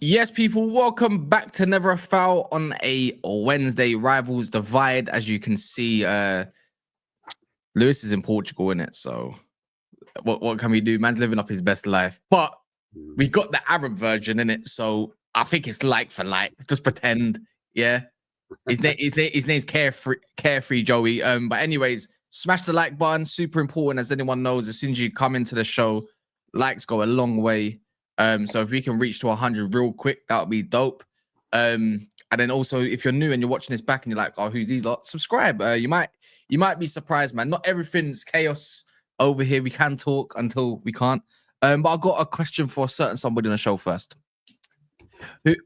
Yes, people, welcome back to Never a Foul on a Wednesday. Rivals divide, as you can see. Lewis is in Portugal, innit? So what can we do? Man's living up his best life. But we got the Arab version in it, so I think it's like for like. Just pretend, yeah. His name's Carefree Joey. But anyways, smash the like button. Super important, as anyone knows. As soon as you come into the show, likes go a long way. So if we can reach to 100 real quick, that would be dope. And then also, if you're new and you're watching this back and you're like, oh, who's these lot? Subscribe. You might be surprised, man. Not everything's chaos over here. We can talk until we can't. But I've got a question for a certain somebody on the show first.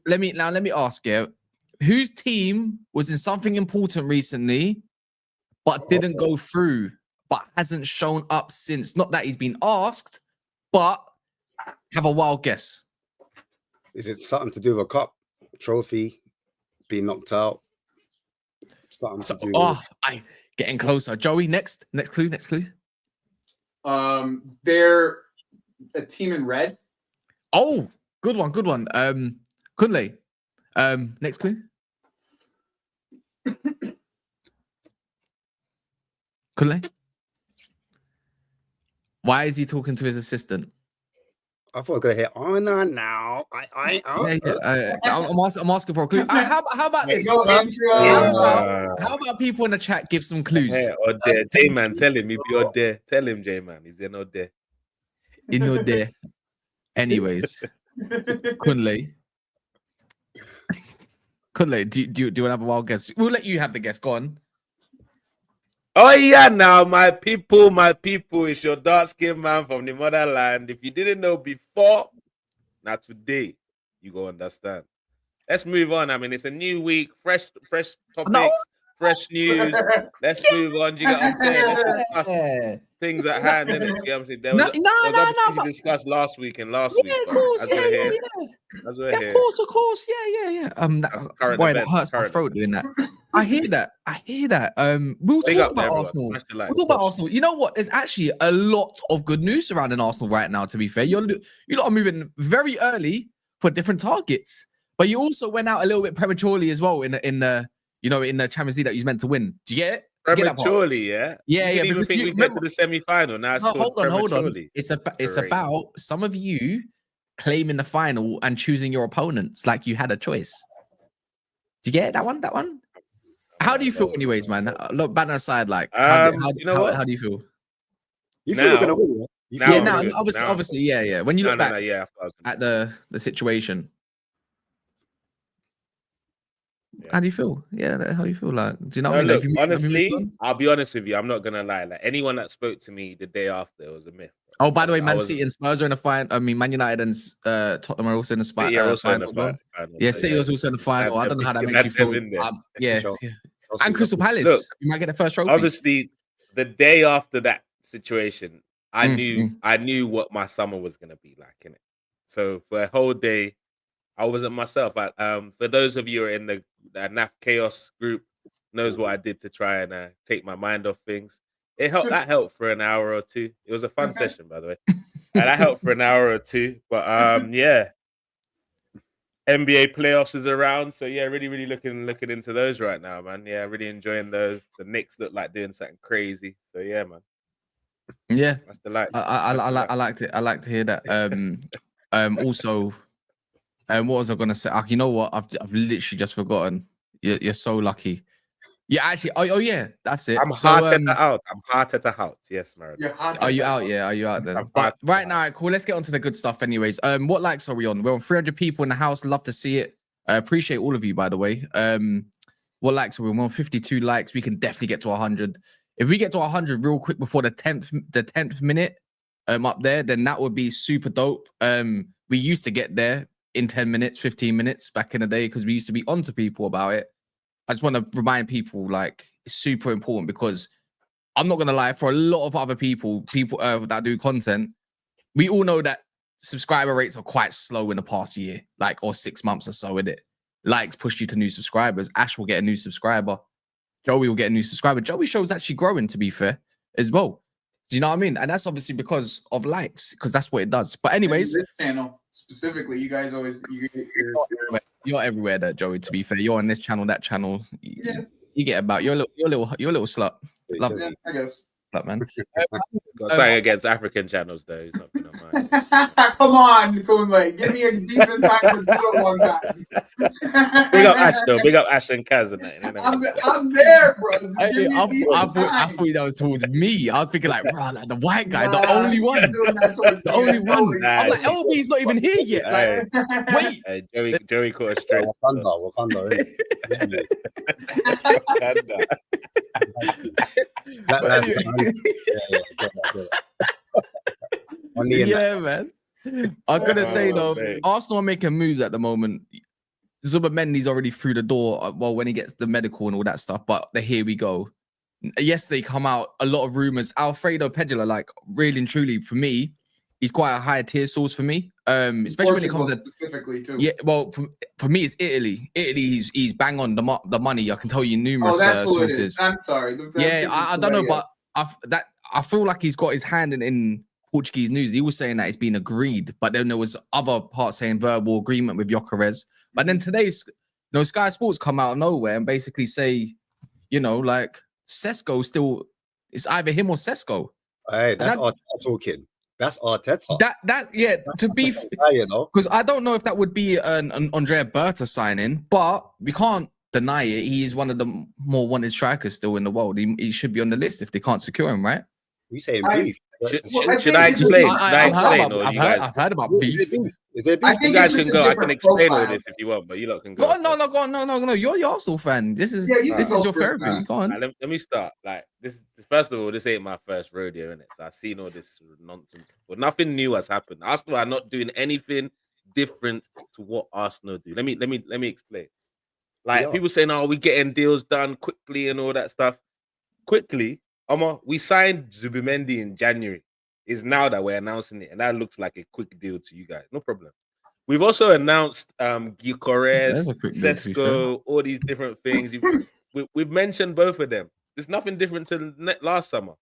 Let me ask you, whose team was in something important recently, but didn't go through, but hasn't shown up since? Not that he's been asked, but have a wild guess. Is it something to do with a cup, trophy, being knocked out? Something to do with... I getting closer. Joey, next clue. They're a team in red. Oh, good one. Cunha. Next clue. Cunha. Why is he talking to his assistant? I thought I was gonna hear. Oh no! Now I'm asking for a clue. How about this? How about people in the chat give some clues? Hey, Odoi, J-Man, tell him. He be Odoi. Tell him, J-Man. He's in Odoi. In Odoi. Anyways, Cunha, do you want to have a wild guess? We'll let you have the guess. Go on. Oh yeah, now my people, it's your dark-skinned man from the motherland. If you didn't know before, now today you go understand. Let's move on. I mean, it's a new week, fresh topics, fresh news. Let's move on. You get what I'm saying? Let's discuss things at hand. Innit? You know what I'm saying? There was we discussed last week and last week. Of course, yeah. Of course, yeah. Boy, that hurts my throat doing that. I hear that. We'll talk about Arsenal. We'll talk about Arsenal. You know what? There's actually a lot of good news surrounding Arsenal right now. To be fair, you lot are moving very early for different targets, but you also went out a little bit prematurely as well in the Champions League that you was meant to win. Do you get it? Prematurely, yeah. Yeah. You didn't even think we get to the semi-final. Now hold on. It's about some of you claiming the final and choosing your opponents like you had a choice. Do you get that one? How do you feel, anyways, man? Look, banner aside, like, how do you feel? You feel you're gonna win, yeah? Obviously, yeah. When you look back at the situation, how do you feel? Yeah, how do you feel? Like, do you know? Look, honestly, I'll be honest with you. I'm not gonna lie. Like, anyone that spoke to me the day after, it was a myth. Oh, by the way, Man City and Spurs are in the final. I mean, Man United and Tottenham are also in the final. Yeah, City was also in the final. I don't know how that makes you feel. Yeah. And Crystal Palace. Look, you might get the first trophy. Obviously, the day after that situation, I knew what my summer was gonna be like, innit? So for a whole day, I wasn't myself. For those of you who are in the NAF Chaos group, knows what I did to try and take my mind off things. It helped. That helped for an hour or two. It was a fun session, by the way. And that helped for an hour or two. But yeah, NBA playoffs is around, so yeah, really looking into those right now, man. Yeah, really enjoying those. The Knicks look like doing something crazy. So yeah, man. Yeah, that's the light. I liked it. I like to hear that. Also, what was I gonna say? You know what? I've literally just forgotten. You're so lucky. Yeah, actually. Oh yeah, that's it. I'm Arteta out. I'm Arteta out. Yes, Mario. Are you out? Yeah, are you out then? But right now, cool. Let's get on to the good stuff. Anyways, what likes are we on? We're on 300 people in the house. Love to see it. Appreciate all of you, by the way. What likes are we on? We're on 52 likes. We can definitely get to 100. If we get to 100 real quick before the 10th minute, up there, then that would be super dope. We used to get there in 10 minutes, 15 minutes back in the day because we used to be onto people about it. I just want to remind people, like, it's super important because I'm not gonna lie, for a lot of other people that do content, we all know that subscriber rates are quite slow in the past year, like, or 6 months or so, in it. Likes push you to new subscribers. Ash will get a new subscriber. Joey will get a new subscriber. Joey show's actually growing, to be fair, as well. Do you know what I mean? And that's obviously because of likes, because that's what it does. But anyways, this channel specifically, you guys always you're everywhere there, Joey. To be fair, you're on this channel, that channel. Yeah. You get about. You're a little slut. Love yeah, I guess. slut, man. Got something against African channels, though. He's not gonna mind. Come on, Cunha. Give me a decent time to do it one time. Big up Ash, though. Big up Ash and Kaz and that. I'm there, bro. Just I give me a decent thought time. that was towards me. I was thinking like, bro, like the white guy, the Nah, only one. you're doing that towards The me. only one. Nah, I'm like, LB's not even here yet. Like, wait. Hey, Joey caught a straight. Wakanda, innit? Wakanda. Yeah, man. I was gonna say though, mate. Arsenal are making moves at the moment. Zubimendi's already through the door. Well, when he gets the medical and all that stuff, but here we go. Yesterday come out a lot of rumors. Alfredo Pedula, like, really and truly, for me, he's quite a high tier source for me. Especially when it comes to specifically too. yeah. Well, for me, it's Italy. Italy, he's bang on the money. I can tell you numerous that's what it sources. is. I'm sorry. Yeah, I don't know, but I feel like he's got his hand in Portuguese news. He was saying that it's been agreed, but then there was other parts saying verbal agreement with Gyokeres. But then today's, Sky Sports come out of nowhere and basically say, like, Sesko still, it's either him or Sesko. Hey, that's Arteta talking. That's Arteta. Yeah, That's to be, Arteta's guy, because I don't know if that would be an Andrea Berta signing, but we can't deny it. He is one of the more wanted strikers still in the world. He should be on the list if they can't secure him, right? We saying I- beef. Should I explain? I've heard about Is it beef. beef? Is there I beef? think You guys it's can just a go. I can different explain all profile. this if you want, but you lot can Go go. on, no. You're the Arsenal fan. This is Yeah, you this can is go your for it, therapy. man. Go on. Let me start. Like, this, first of all, this ain't my first rodeo, innit? So I've seen all this nonsense, but nothing new has happened. Arsenal are not doing anything different to what Arsenal do. Let me explain. Like, Yeah. people saying, "Oh, we getting deals done quickly and all that stuff." Quickly, we signed Zubimendi in January. It's now that we're announcing it, and that looks like a quick deal to you guys. No problem. We've also announced Gyokeres, There's a quick deal, to be fair. Sesko, all these different things. We've mentioned both of them. There's nothing different to last summer.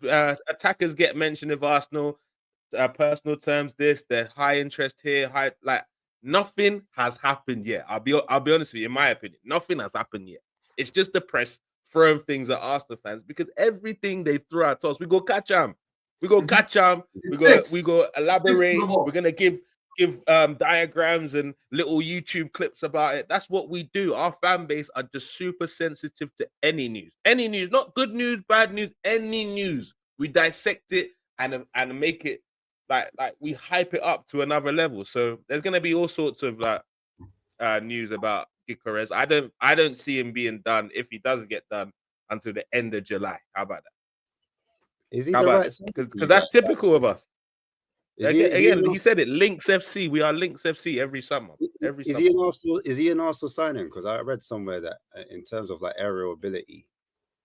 Attackers get mentioned with Arsenal. Personal terms, the high interest here, nothing has happened yet. I'll be honest with you. In my opinion, nothing has happened yet. It's just the press throwing things at Arsenal fans because everything they throw at us, we go catch them. We go catch them. We go elaborate. We're gonna give diagrams and little YouTube clips about it. That's what we do. Our fan base are just super sensitive to any news, not good news, bad news, any news. We dissect it and make it like we hype it up to another level. So there's gonna be all sorts of news about Gyokeres. I don't see him being done, if he doesn't get done, until the end of July. How about that? Is he How the about right? because that's typical of us. Again, he he said it. Links FC. We are Links FC every summer. Is he an Arsenal? Is he an Arsenal signing? Because I read somewhere that in terms of like aerial ability,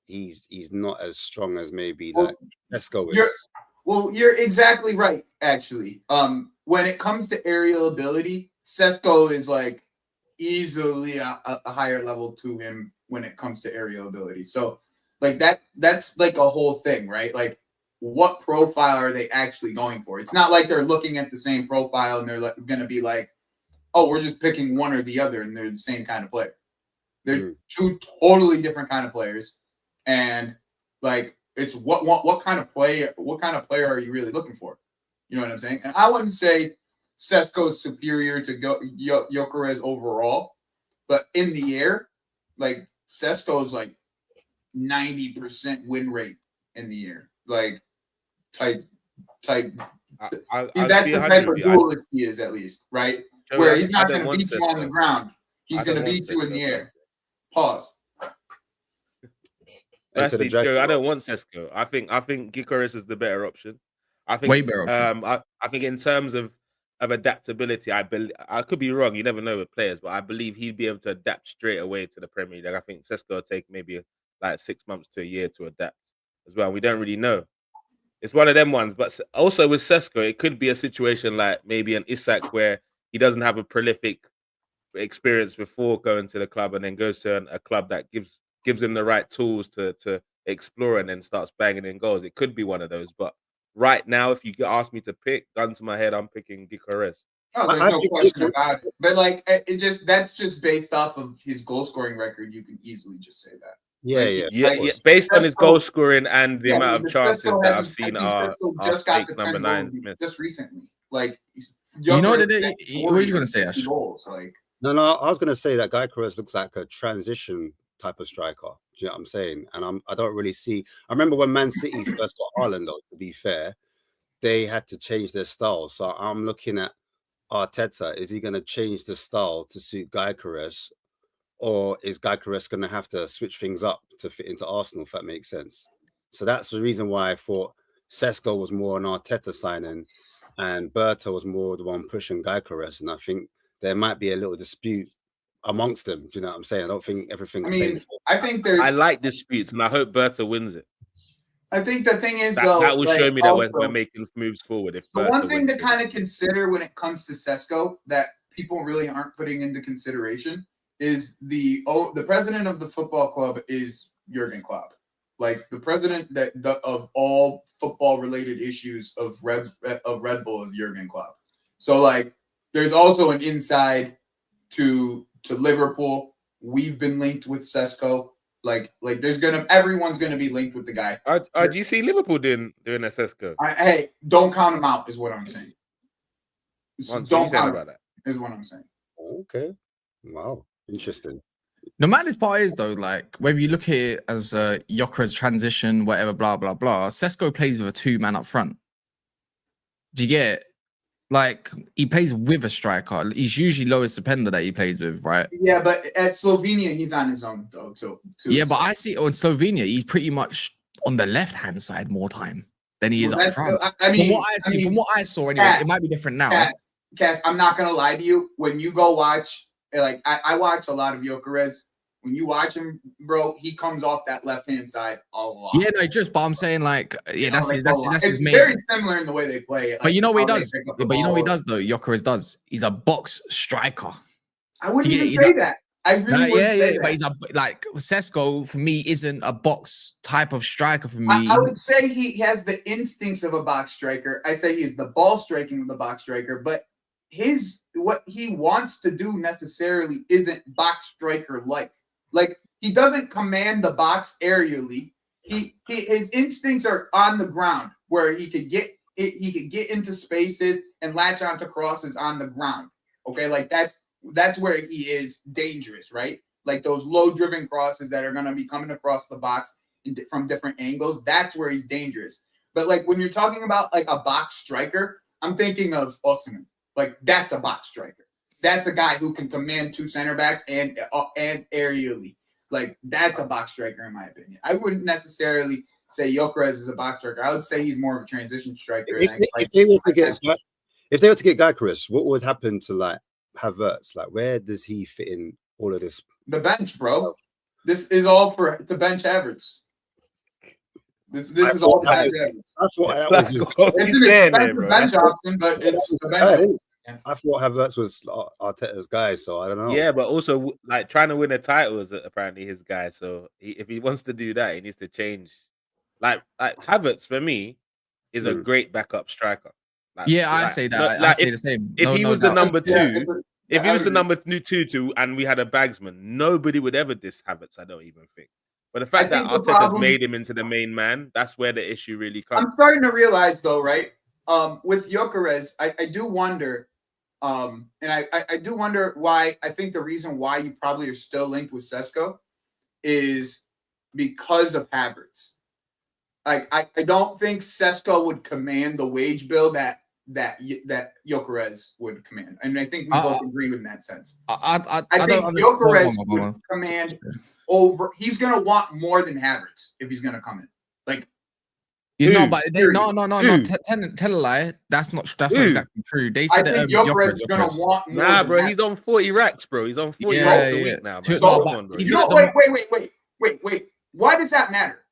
he's not as strong as maybe like Sesko is. You're exactly right. Actually, when it comes to aerial ability, Sesko is like easily a higher level to him when it comes to aerial ability. So, like that's like a whole thing, right? Like, what profile are they actually going for? It's not like they're looking at the same profile and they're going to be like, oh, we're just picking one or the other and they're the same kind of player. They're two totally different kind of players. And like, it's what kind of player are you really looking for? You know what I'm saying? And I wouldn't say Sesko's superior to Gyokeres overall, but in the air, like Sesko's like 90% win rate in the air. Like, type. That's the type of duelist he is, at least, right? Joey, where he's not going to beat you on the ground. He's going to beat you in the air. Pause. Firstly, Joe, I don't want Sesko. I think Gyokeres is the better option. I think way better option. I think in terms of adaptability, I could be wrong. You never know with players, but I believe he'd be able to adapt straight away to the Premier League. I think Sesko will take maybe like 6 months to a year to adapt. as well. We don't really know. It's one of them ones. But also with Sesko, it could be a situation like maybe an Isak where he doesn't have a prolific experience before going to the club and then goes to a club that gives him the right tools to explore and then starts banging in goals. It could be one of those. But right now, if you ask me to pick, gun to my head, I'm picking Gyokeres. Oh, there's no question about it. But like, that's just based off of his goal scoring record. You can easily just say that. Yeah. Based on his goal scoring and the amount of chances that I've seen our just got the number 9 just recently. Like, you know what are you going to say, Ash? Goals, like. No, I was going to say that Gyokeres looks like a transition type of striker. Do you know what I'm saying? And I don't really see. I remember when Man City first got Haaland, though, to be fair, they had to change their style. So I'm looking at Arteta. Is he going to change the style to suit Gyokeres, or is Gyokeres going to have to switch things up to fit into Arsenal, if that makes sense? So that's the reason why I thought Sesko was more an Arteta signing and Berta was more the one pushing Gyokeres. And I think there might be a little dispute amongst them. Do you know what I'm saying? I don't think everything. I like disputes, and I hope Berta wins it. I think the thing is, that will show me that we're making moves forward. If the one thing to kind of consider when it comes to Sesko that people really aren't putting into consideration is the president of the football club is Jurgen Klopp, like the president of all football related issues of Red Bull is Jurgen Klopp. So like, there's also an inside to Liverpool. We've been linked with Sesko. Like everyone's gonna be linked with the guy. Do you see Liverpool doing a Sesko? Hey, don't count him out, is what I'm saying. Don't count about that. Is what I'm saying. Okay. Wow. Interesting. The maddest part is though, like whether you look at it as a Gyokeres transition, whatever, blah blah blah. Sesko plays with a 2-man up front. Do you get it? Like he plays with a striker. He's usually lowest defender that he plays with, right? Yeah, but at Slovenia he's on his own though too. Yeah, but I see in Slovenia he's pretty much on the left-hand side more time than he is up front. I mean, from what I saw, anyway, it might be different now. Cass, I'm not gonna lie to you. When you go watch, like I watch a lot of Gyokeres. When you watch him, bro, he comes off that left-hand side a lot. Yeah, no, but I'm saying like, yeah, that's his main. Very similar in the way they play. But you know what he does? But you know what he does though? Gyokeres does. He's a box striker. I wouldn't even say that. I really wouldn't say that. But he's like Sesko for me isn't a box type of striker for me. I would say he has the instincts of a box striker. I say he's the ball striking of the box striker, but what he wants to do necessarily isn't box striker like. Like he doesn't command the box aerially. His instincts are on the ground where he could get into spaces and latch onto crosses on the ground. Okay, like that's where he is dangerous, right? Like those low driven crosses that are going to be coming across the box from different angles. That's where he's dangerous. But like when you're talking about like a box striker, I'm thinking of Hudson. Like that's a box striker. That's a guy who can command 2 center backs and aerially. Like that's a box striker in my opinion. I wouldn't necessarily say Gyokeres is a box striker. I would say he's more of a transition striker. If they were to get Gyokeres, what would happen to like Havertz? Like where does he fit in all of this? The bench, bro. This is all for the bench Havertz. This is all the bench Havertz. I thought that was it's an expensive bench option, but it's the bench. I thought Havertz was Arteta's guy, so I don't know. Yeah, but also like trying to win a title is apparently his guy. So if he wants to do that, he needs to change. Like Havertz for me is a great backup striker. I say that. I say the same. If he was the number 2, if he was the number 2 and we had a bagsman, nobody would ever diss Havertz. I don't even think. But the fact that Arteta's made him into the main man, that's where the issue really comes. I'm starting to realize though, right? With Gyokeres, I do wonder. And I do wonder why. I think the reason why you probably are still linked with Sesko is because of Havertz. Like I don't think Sesko would command the wage bill that Gyokeres would command, and I think we both agree in that sense. I think Gyokeres would command over. He's gonna want more than Havertz if he's gonna come in. Like. No. Tell a lie. That's not exactly true. They said that Gyokeres is gonna want more. Nah, bro, he's on 40 racks, bro. He's on 40 racks a week now. Wait. Why does that matter?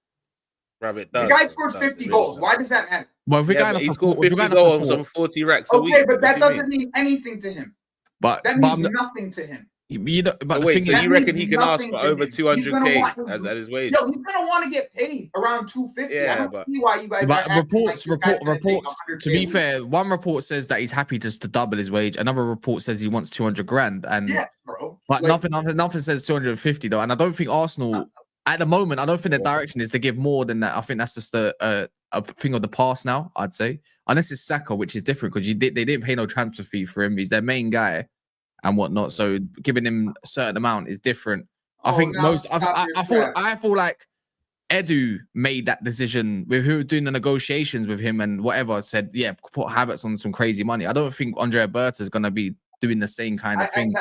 Brother, it The does. guy It scored does, 50 it really goals. does. Why does that matter? Well, if we're Yeah, going but off he of scored if we're 50 going off goals of on some reports, 40 racks a week. Okay, but What that do you mean? doesn't mean anything to him. but That means I'm, nothing to him. you know, but So the wait, thing so is, you reckon he can ask nothing for to over him. He's gonna 200k want- as his wage? Yo, he's gonna want to get paid around 250. I Yeah, don't but see why you guys are but acting like reports, this guy's gonna take reports. 100K To be a week. fair, one report says that he's happy just to double his wage. Another report says he wants 200 grand, and Yeah, bro. but Like, nothing says 250 though. And I don't think Arsenal at the moment. I don't think the direction is to give more than that. I think that's just a thing of the past now. I'd say, unless it's Saka, which is different because they didn't pay no transfer fee for him. He's their main guy and whatnot. So giving him a certain amount is different. I think now most. stop your crap. I feel like Edu made that decision with who were doing the negotiations with him and whatever. Said, yeah, put Havertz on some crazy money. I don't think Andrea Berta is gonna be doing the same kind of thing.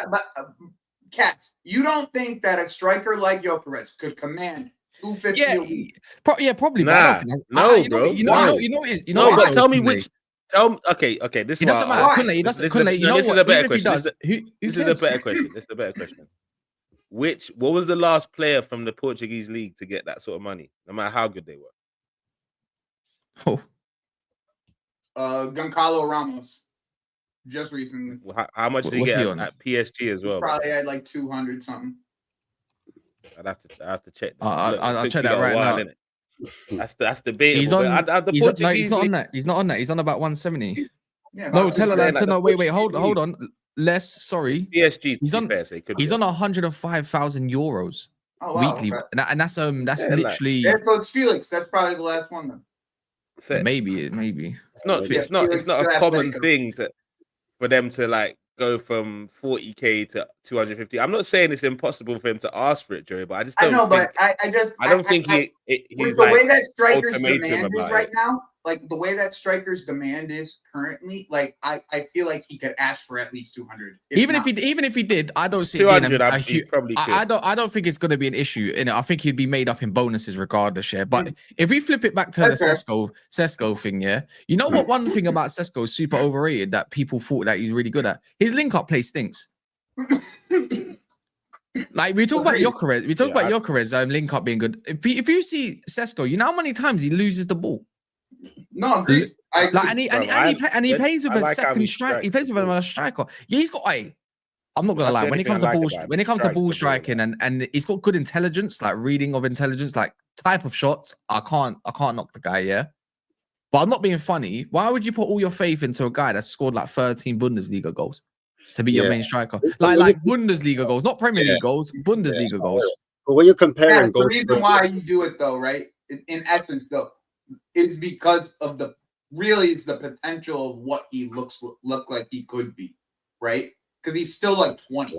Cats, you don't think that a striker like Gyokeres could command 250 a week? Probably. Nah, but I don't think that's, no, bro. bro, You know, no. you know, No, what but is, tell me Kunle? which. Okay. This It is doesn't what matter. Why? Kunle, he doesn't. This is a- Kunle, you no, know this is what? a better Even if he question. does, who This is a cares? better question. This is a better question. What was the last player from the Portuguese league to get that sort of money, no matter how good they were? Oh, Goncalo Ramos, just recently. How much did he What's he get on? at PSG as well? Probably had like 200 something. I'd have to check. I'll check that right now. That's debatable. He's on. The No, Portuguese he's not on league, that. He's not on that. He's on about 170. Yeah, No, about tell her 200. that. like No, the wait. Portuguese Hold on. Less. Sorry. PSG. He's on- Fair, so he could He's be on 105,000 euros Oh, wow, weekly, okay. and that's Yeah, like- literally Yeah, so it's Felix. That's probably the last one then. Set. maybe. It's not. Yeah, It's not. Felix It's not a still common Atletico. thing for them to like go from 40k to 250. I'm not saying it's impossible for him to ask for it, Joey, but I just I don't. know, think, but I don't think with he's the like way that strikers ultimatum demand is about right it. now, like the way that strikers demand is currently, like I feel like he could ask for at least 200. Even if he did, I don't see it being 200. He huge. probably could. I don't think it's going to be an issue in it. I think he'd be made up in bonuses regardless. Yeah, but Mm. if we flip it back to That's the fair. Sesko thing, yeah, you know what? One thing about Sesko is super overrated that people thought that he's really good at. His link-up play stinks. Like we talk about Agreed. Gyokeres, Gyokeres link-up being good. If you see Sesko, you know how many times he loses the ball. No, agreed. I agree. Like and he plays with I a like how second he strike. He strikes plays the with ball. another striker. Yeah, he's got. I'm not gonna That's lie. the When only it comes thing to I like ball, about him. when it comes to Strikes the ball ball, striking, and he's got good intelligence, like reading of intelligence, like type of shots. I can't knock the guy. Yeah, but I'm not being funny. Why would you put all your faith into a guy that's scored like 13 Bundesliga goals to be your Yeah. main striker? When Like you- Bundesliga goals, not Premier Yeah. League goals, Bundesliga goals. But when you're comparing That's the goals, reason why you do it, though, right? In essence, though, it's because of it's the potential of what he look like he could be, right? Because he's still like 20.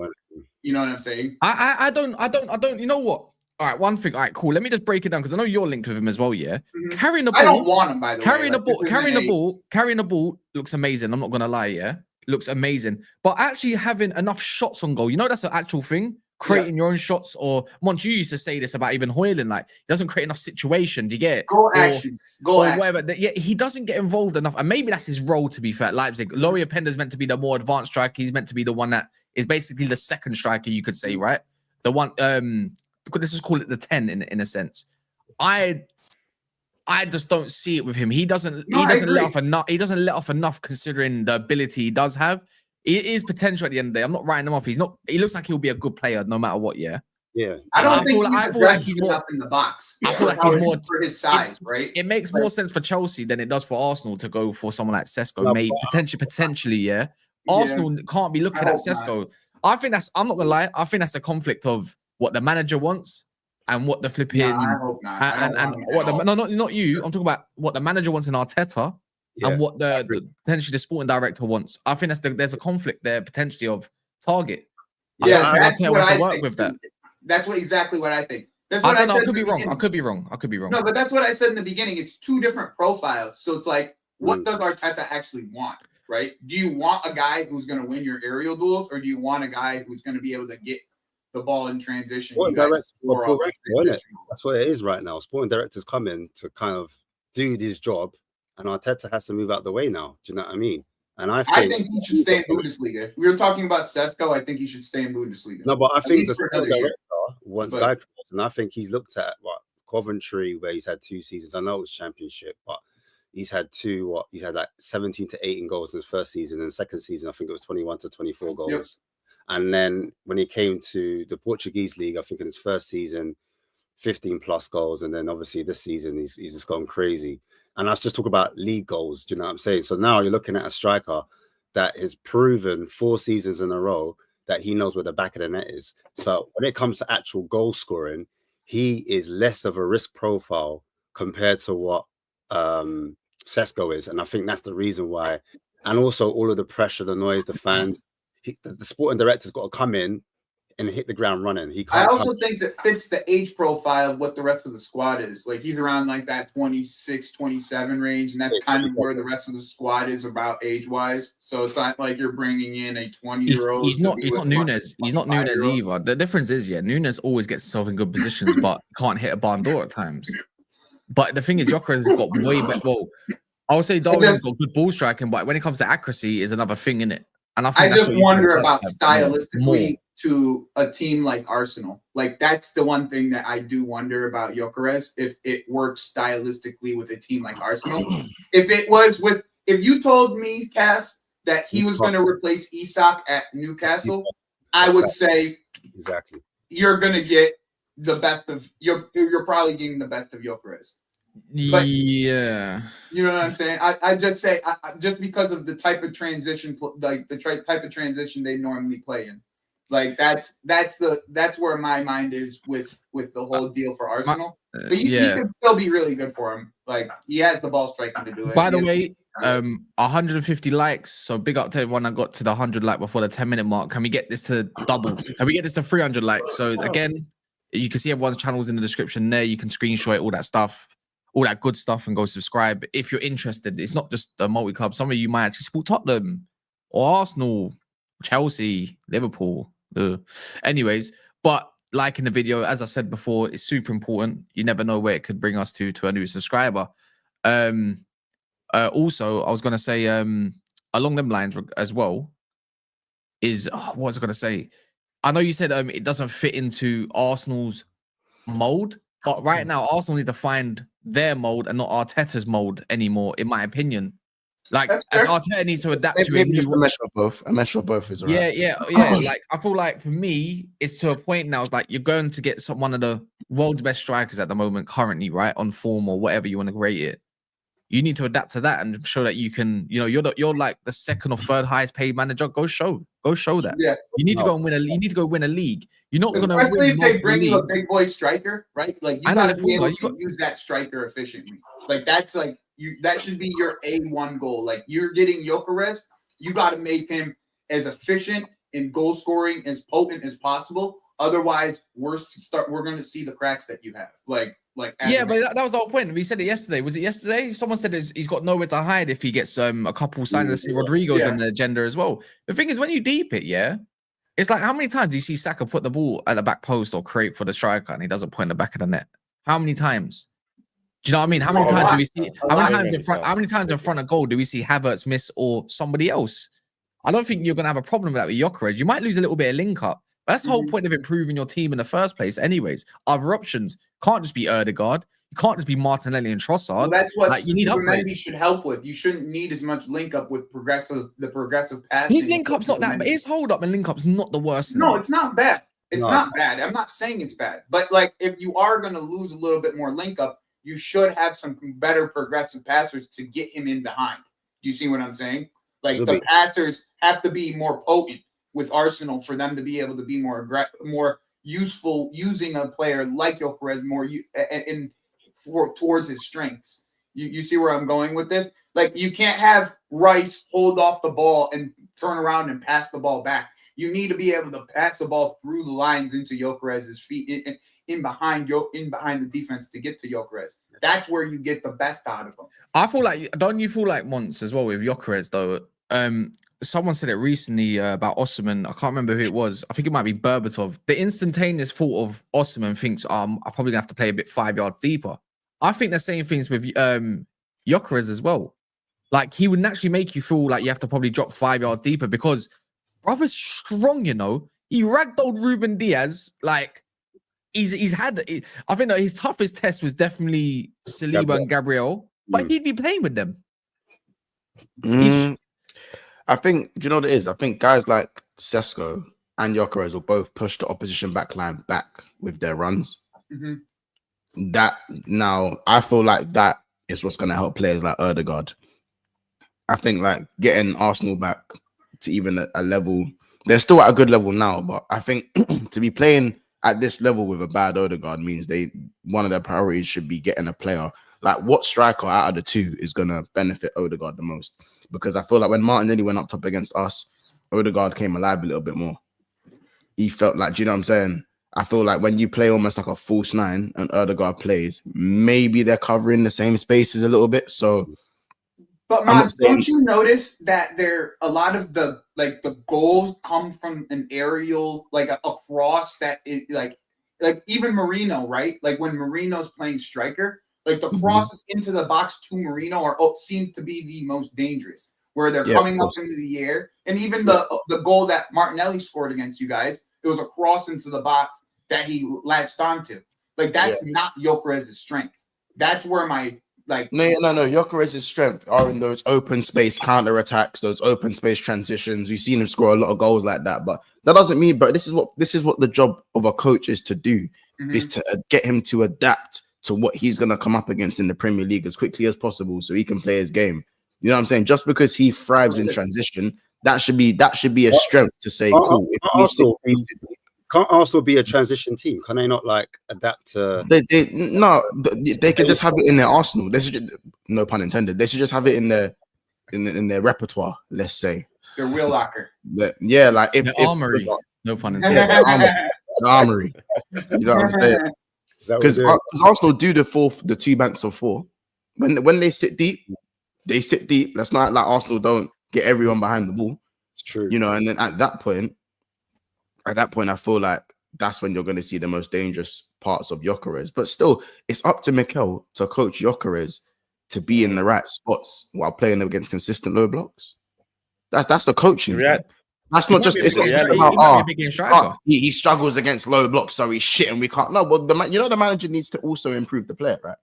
You know what I'm saying? I don't. You know what? All right, one thing. All right, cool. Let me just break it down because I know you're linked with him as well. Yeah, Mhm. carrying the I don't ball, want him, by the carrying way. the ball, carrying the ball looks amazing. I'm not gonna lie. Yeah, looks amazing. But actually having enough shots on goal, you know, that's an actual thing. Creating your own shots, or Monch, you used to say this about even Hoyland, like he doesn't create enough situation. Do you get it? Goal action. Goal Or action. whatever. Yeah, he doesn't get involved enough, and maybe that's his role. To be fair, at Leipzig, Loria Pender's meant to be the more advanced striker. He's meant to be the one that is basically the second striker, you could say, right? The one. Let's just call it the 10 in a sense. I just don't see it with him. He doesn't let off enough. He doesn't let off enough considering the ability he does have. It is potential at the end of the day. I'm not writing him off. He looks like he'll be a good player no matter what. Yeah. Yeah. I don't I think feel he's like he's enough in the box. I feel like he's more for his size, right? It makes more sense for Chelsea than it does for Arsenal to go for someone like Sesko. No, Maybe but- potentially, yeah. Arsenal can't be looking I at hope not. Sesko. I think that's. I'm not gonna lie. I think that's a conflict of what the manager wants and what the flipping I hope not. I don't and want him what at the all. not you. I'm talking about what the manager wants in Arteta Yeah. and what the potentially the sporting director wants. I think there's a conflict there potentially of target. Yeah, I think that's Arteta what wants to I work think. with that. That's exactly what I think. That's I what I, don't know. said I could in be the wrong. beginning. I could be wrong. No, but that's what I said in the beginning. It's two different profiles. So it's like, what Mm. does Arteta actually want, right? Do you want a guy who's going to win your aerial duels, or do you want a guy who's going to be able to get the ball in transition? Well, You guys directors score are off the correct, isn't it? transition. That's what it is right now. Sporting directors come in to kind of do this job, and Arteta has to move out the way now. Do you know what I mean? And I think he should stay in Bundesliga. If we were talking about Sesko, I think he should stay in Bundesliga. no, but I think the least for sporting another year. director wants But- Gyokeres, and I think he's looked at what Coventry, where he's had 2 seasons. I know it was Championship, but he's had he's had like 17 to 18 goals in his first season, and second season I think it was 21 to 24 goals. Yep. And then when he came to the Portuguese league, I think in his first season, 15 plus goals, and then obviously this season he's just gone crazy. And I was just talking about league goals, do you know what I'm saying? So now you're looking at a striker that has proven 4 seasons in a row that he knows where the back of the net is. So when it comes to actual goal scoring, he is less of a risk profile compared to what Sesko is. And I think that's the reason why. And also all of the pressure, the noise, the fans, the sporting director's got to come in and hit the ground running. He can't. I also think it fits the age profile of what the rest of the squad is. Like he's around like that 26, 27 range, and that's kind of where the rest of the squad is about age-wise. So it's not like you're bringing in a 20-year-old. He's not Nunes. He's not Nunes either. The difference is, Nunes always gets himself in good positions, but can't hit a barn door at times. But the thing is, Gyokeres has got way better. Well, I would say Darwin's got good ball striking, but when it comes to accuracy, is another thing in it. And I just wonder about stylistically to a team like Arsenal. Like that's the one thing that I do wonder about Gyokeres, if it works stylistically with a team like Arsenal. If you told me, Cass, that he was going to replace Isak at Newcastle, I would say exactly you're going to get the best of you're probably getting the best of Gyokeres. But, yeah, you know what I'm saying. I just say just because of the type of transition, like the type of transition they normally play in, like that's where my mind is with the whole deal for Arsenal. But he can still be really good for him. Like he has the ball striking to do it. By the way, 150 likes. So big up to everyone that got to the 100 like before the 10-minute mark. Can we get this to double? Can we get this to 300 likes? So again, you can see everyone's channels in the description there. You can screenshot it, all that stuff. All that good stuff, and go subscribe if you're interested. It's not just a multi-club. Some of you might actually support Tottenham or Arsenal, Chelsea, Liverpool. Anyways, but liking the video, as I said before, is super important. You never know where it could bring us to a new subscriber. Also, I was going to say along them lines as well is, what was I going to say? I know you said it doesn't fit into Arsenal's mold. But right now, Arsenal need to find their mold and not Arteta's mold anymore, in my opinion. Like Arteta needs to adapt to a measure of both. A measure of both is right. Yeah. Like I feel like for me, it's to a point now. It's like you're going to get one of the world's best strikers at the moment, currently, right, on form or whatever you want to rate it. You need to adapt to that and show that you can. You know, you're like the second or third highest paid manager. Go show that. Yeah. You need to go and win you need to go win a league. You're not going to win. Especially if they bring you a big boy striker, right? Like you got to be able to use that striker efficiently. Like that's like that should be your A1 goal. Like you're getting Gyokeres, you got to make him as efficient in goal scoring, as potent as possible. Otherwise, we're going to see the cracks that you have. But that was the whole point. We said it yesterday. Was it yesterday? Someone said he's got nowhere to hide if he gets a couple signings. Let's see, Rodrigo's on the agenda as well. The thing is, when you deep it, it's like how many times do you see Saka put the ball at the back post or create for the striker and he doesn't put in the back of the net? How many times? Do you know what I mean? How many times do we see? How many times in front of goal do we see Havertz miss or somebody else? I don't think you're gonna have a problem with that with Gyokeres. You might lose a little bit of link up. That's the whole point of improving your team in the first place. Anyways, other options can't just be Ødegaard. You can't just be Martinelli and Trossard. Well, that's what you need. Maybe should help with. You shouldn't need as much link up with the progressive passing. His link up's not that. But his hold up and link up's not the worst. No, it's not bad. It's not bad. I'm not saying it's bad. But like, if you are going to lose a little bit more link up, you should have some better progressive passers to get him in behind. Do you see what I'm saying? Like the passers have to be more potent with Arsenal for them to be able to be more useful using a player like Gyokeres more towards his strengths. You see where I'm going with this? Like you can't have Rice hold off the ball and turn around and pass the ball back. You need to be able to pass the ball through the lines into Gyokeres' feet in behind the defense to get to Gyokeres. That's where you get the best out of him. I feel like, don't you feel like once as well with Gyokeres though? Someone said it recently about Osman. I can't remember who it was. I think it might be Berbatov. The instantaneous thought of Osman thinks, I'm probably gonna have to play a bit 5 yards deeper. I think the same things with Gyokeres as well. Like he would naturally make you feel like you have to probably drop 5 yards deeper because brother's strong, you know. He ragdolled Ruben Diaz like he's had. I think that his toughest test was definitely Saliba and Gabriel, but he'd be playing with them. I think. Do you know what it is? I think guys like Sesko and Gyokeres will both push the opposition backline back with their runs. That now, I feel like that is what's going to help players like Odegaard. I think like getting Arsenal back to even a level. They're still at a good level now, but I think to be playing at this level with a bad Odegaard means one of their priorities should be getting a player. Like, what striker out of the two is going to benefit Odegaard the most? Because I feel like when Martinelli went up top against us, Odegaard came alive a little bit more. He felt like, do you know what I'm saying? I feel like when you play almost like a false nine and Odegaard plays, maybe they're covering the same spaces a little bit. So, but Mom, don't you notice that a lot of the goals come from an aerial, like a cross that is like even Marino, right? Like when Marino's playing striker, like the crosses into the box to Marino seem to be the most dangerous, where they're coming up into the air. And even the goal that Martinelli scored against you guys, it was a cross into the box that he latched onto. Like that's not Gyokeres' strength. That's where my no. Gyokeres' strength are in those open space counter attacks, those open space transitions. We've seen him score a lot of goals like that, but that doesn't mean. But this is what the job of a coach is to do: is to get him to adapt to what he's gonna come up against in the Premier League as quickly as possible, so he can play his game. You know what I'm saying? Just because he thrives in transition, that should be a strength to say, cool. Can't Arsenal be a transition team? Can they not like adapt to? They can just have it in their arsenal. They should, no pun intended. They should just have it in their repertoire. Let's say their wheel locker. Yeah, like if armory. No pun intended. The armory. You know what I'm saying? Because Arsenal do the two banks of four. When they sit deep, they sit deep. Let's not like Arsenal don't get everyone behind the ball. It's true. You know, and then at that point, I feel like that's when you're going to see the most dangerous parts of Gyokeres. But still, it's up to Mikel to coach Gyokeres to be in the right spots while playing against consistent low blocks. That's the coaching. That's not just. It's not just about he struggles against low blocks, so he's shit and we can't. No, well, the manager needs to also improve the player, right?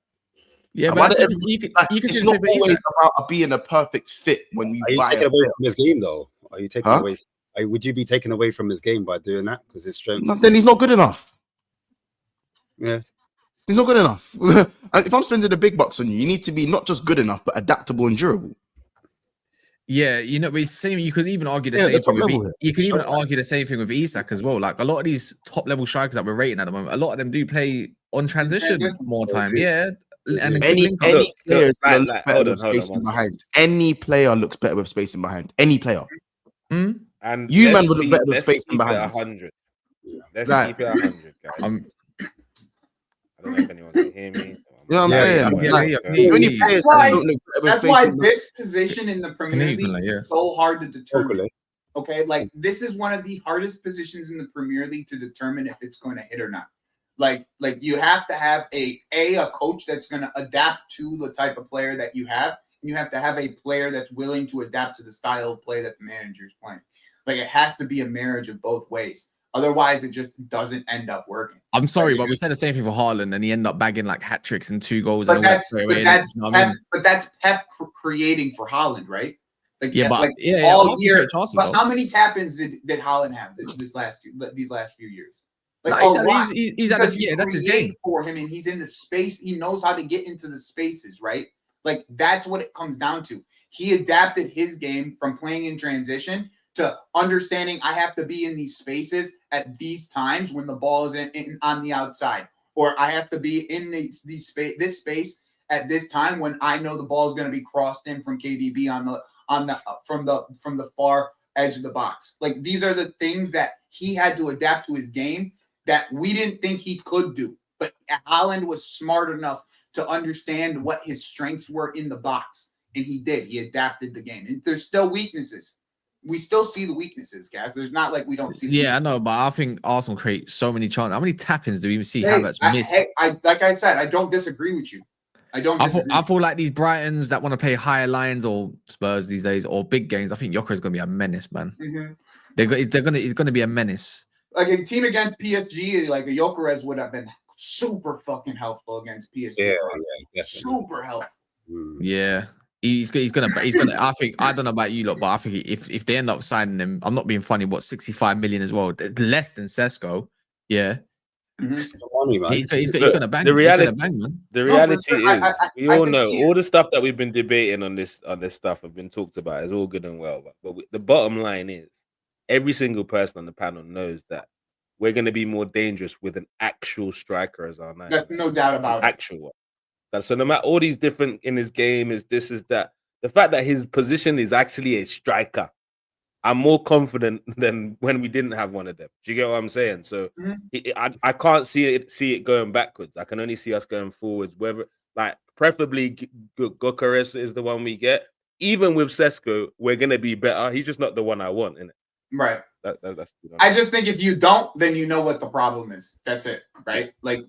Yeah, but it's not always about being a perfect fit when you. Are you taking away from his game though? Are you taking away? Would you be taken away from his game by doing that? Because his strength. Then he's not good enough. Yeah, he's not good enough. If I'm spending the big bucks on you, you need to be not just good enough, but adaptable and durable. Yeah, but it's the same. You could even argue the same thing. You could even argue the same thing with Isak as well. Like a lot of these top level strikers that we're rating at the moment, a lot of them do play on transition more time. Yeah, and any player looks better with spacing behind. Any player looks better with spacing behind. Any player. And you man would look better with spacing behind. 100. Let's keep it 100, guys. I don't know if anyone can hear me. You know what I'm saying? That's why this position in the Premier League is so hard to determine. Okay, like this is one of the hardest positions in the Premier League to determine if it's going to hit or not. Like you have to have a coach that's going to adapt to the type of player that you have. And you have to have a player that's willing to adapt to the style of play that the manager is playing. Like it has to be a marriage of both ways. Otherwise, it just doesn't end up working. I'm sorry, but we said the same thing for Haaland, and he ended up bagging like hat tricks and 2 goals. But that's Pep creating for Haaland, right? Like, all year. But how many tap-ins did Haaland have these last few years? Like, he's at that's his game for him, and he's in the space. He knows how to get into the spaces, right? Like that's what it comes down to. He adapted his game from playing in transition to understanding I have to be in these spaces at these times when the ball is in on the outside, or I have to be in this space at this time when I know the ball is going to be crossed in from KDB from the far edge of the box. Like these are the things that he had to adapt to his game that we didn't think he could do. But Haaland was smart enough to understand what his strengths were in the box, and he did. He adapted the game. And there's still weaknesses. We still see the weaknesses, guys. There's not like we don't see. Yeah, I know, but I think Arsenal create so many chances. How many tap-ins do we even see Havertz miss? Like I said, I don't disagree with you. I feel like these Brightons that want to play higher lines or Spurs these days or big games. I think Gyokeres is going to be a menace, man. Mm-hmm. It's going to be a menace. like a team against PSG, like a Gyokeres would have been super fucking helpful against PSG. Yeah, definitely. Super helpful. Yeah. He's gonna. I think I don't know about you lot, but I think if they end up signing him, I'm not being funny. What 65 million as well, less than Sesko. Yeah, It's money, man. he's gonna bang. The reality, he's gonna bang, man. the reality sure. is, we I all can know see all it. the stuff that we've been debating on this stuff have been talked about is all good and well, but the bottom line is, every single person on the panel knows that we're going to be more dangerous with an actual striker as our nine. There's no doubt about it. Actual one. So no matter all these different in his game is this is that, the fact that his position is actually a striker, I'm more confident than when we didn't have one of them. Do you get what I'm saying? So I can't see it going backwards. I can only see us going forwards. Whether like preferably Gyokeres is the one we get. Even with Sesko, we're gonna be better. He's just not the one I want, innit? Right. That's I just think if you don't, then you know what the problem is. That's it, right? Like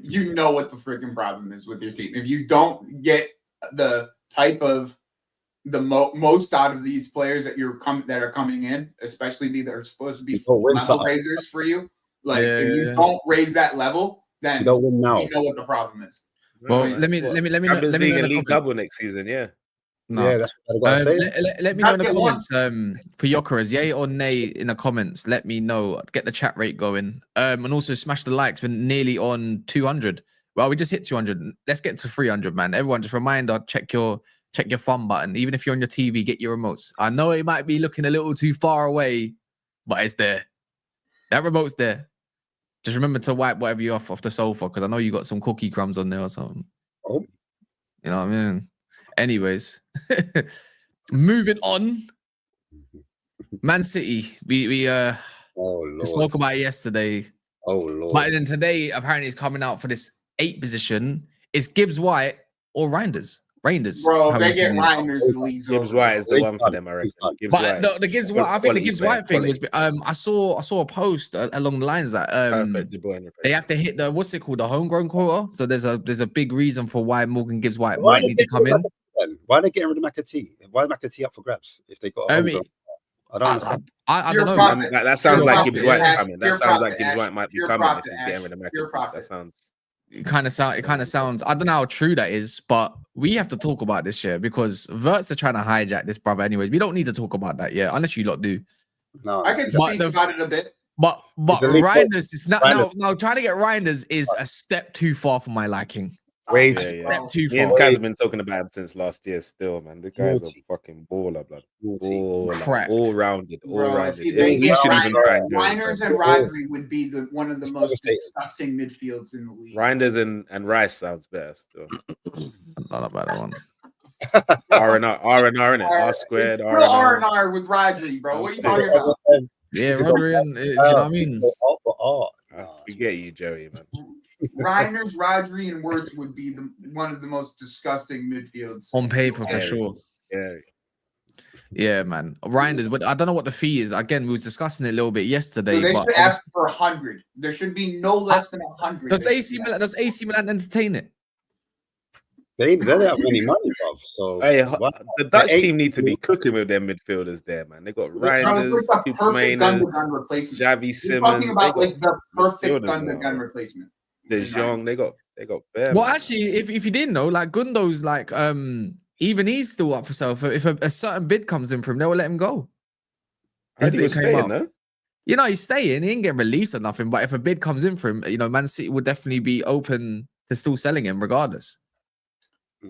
you know what the freaking problem is with your team. If you don't get the type of the most out of these players that are coming in, especially that are supposed to be level raisers for you, like if you don't raise that level, then you don't win now. You know what the problem is. Well, let me know in League double next season, yeah. No. Yeah, that's what I gotta say. Let me know in the comments for Gyokeres, yay or nay in the comments. Let me know. Get the chat rate going. And also smash the likes. We're nearly on 200. Well, we just hit 200. Let's get to 300, man. Everyone, just reminder, check your thumb button. Even if you're on your TV, get your remotes. I know it might be looking a little too far away, but it's there. That remote's there. Just remember to wipe whatever you off the sofa, because I know you got some cookie crumbs on there or something. Oh. You know what I mean? Anyways, moving on. Man City, we spoke about it yesterday. Oh Lord! But then today, apparently, it's coming out for this 8 position. It's Gibbs White or Reijnders. Bro, they get Reijnders the league's over. Gibbs White is the one for them, I reckon. But the Gibbs White, I think the Gibbs White thing was. I saw a post along the lines that they have to hit the what's it called, the homegrown quota. So there's a big reason for why Morgan Gibbs White might need to come in. Why are they getting rid of McAtee? Why is McAtee up for grabs if they got? I don't understand. I don't know. That sounds like Gibbs White's coming. That sounds like Gibbs White might be coming if he's getting rid of McAtee. That sounds. It kind of sounds. I don't know how true that is, but we have to talk about this year because Verts are trying to hijack this, brother. Anyways, we don't need to talk about that yet, unless you lot do. No, I can speak about it a bit. But Reijnders is now trying to get Reijnders is a step too far for my liking. Way step too far. Me and Kaz have been talking about him since last year. Still, man, the guy's a fucking baller, blood. All rounded. Reijnders and Rodri would be one of the most disgusting midfields in the league. Reijnders and Rice sounds better still. Not a bad one. R&R, innit? R squared. R&R with Rodri, bro. What are you talking about? Yeah, Rodri, and you know what I mean. We get you, Joey, man. Reijnders, Rodri, and Wirtz would be one of the most disgusting midfields on paper for sure. Yeah, man. Reijnders, but I don't know what the fee is. Again, we was discussing it a little bit yesterday. So they should ask for 100. There should be no less than 100. Does AC Milan entertain it? They don't have any money, bro. So the Dutch team need to be cooking with their midfielders there, man. They got Reijnders, Javi Simmons. You're talking about like the perfect gun-to-gun replacement. De Jong, they got bare. Well, actually, if you didn't know, like Gundo's like even he's still up for sale. If a certain bid comes in for him, they will let him go. He was staying, no? You know, he's staying. He ain't getting released or nothing. But if a bid comes in for him, you know, Man City would definitely be open to still selling him regardless.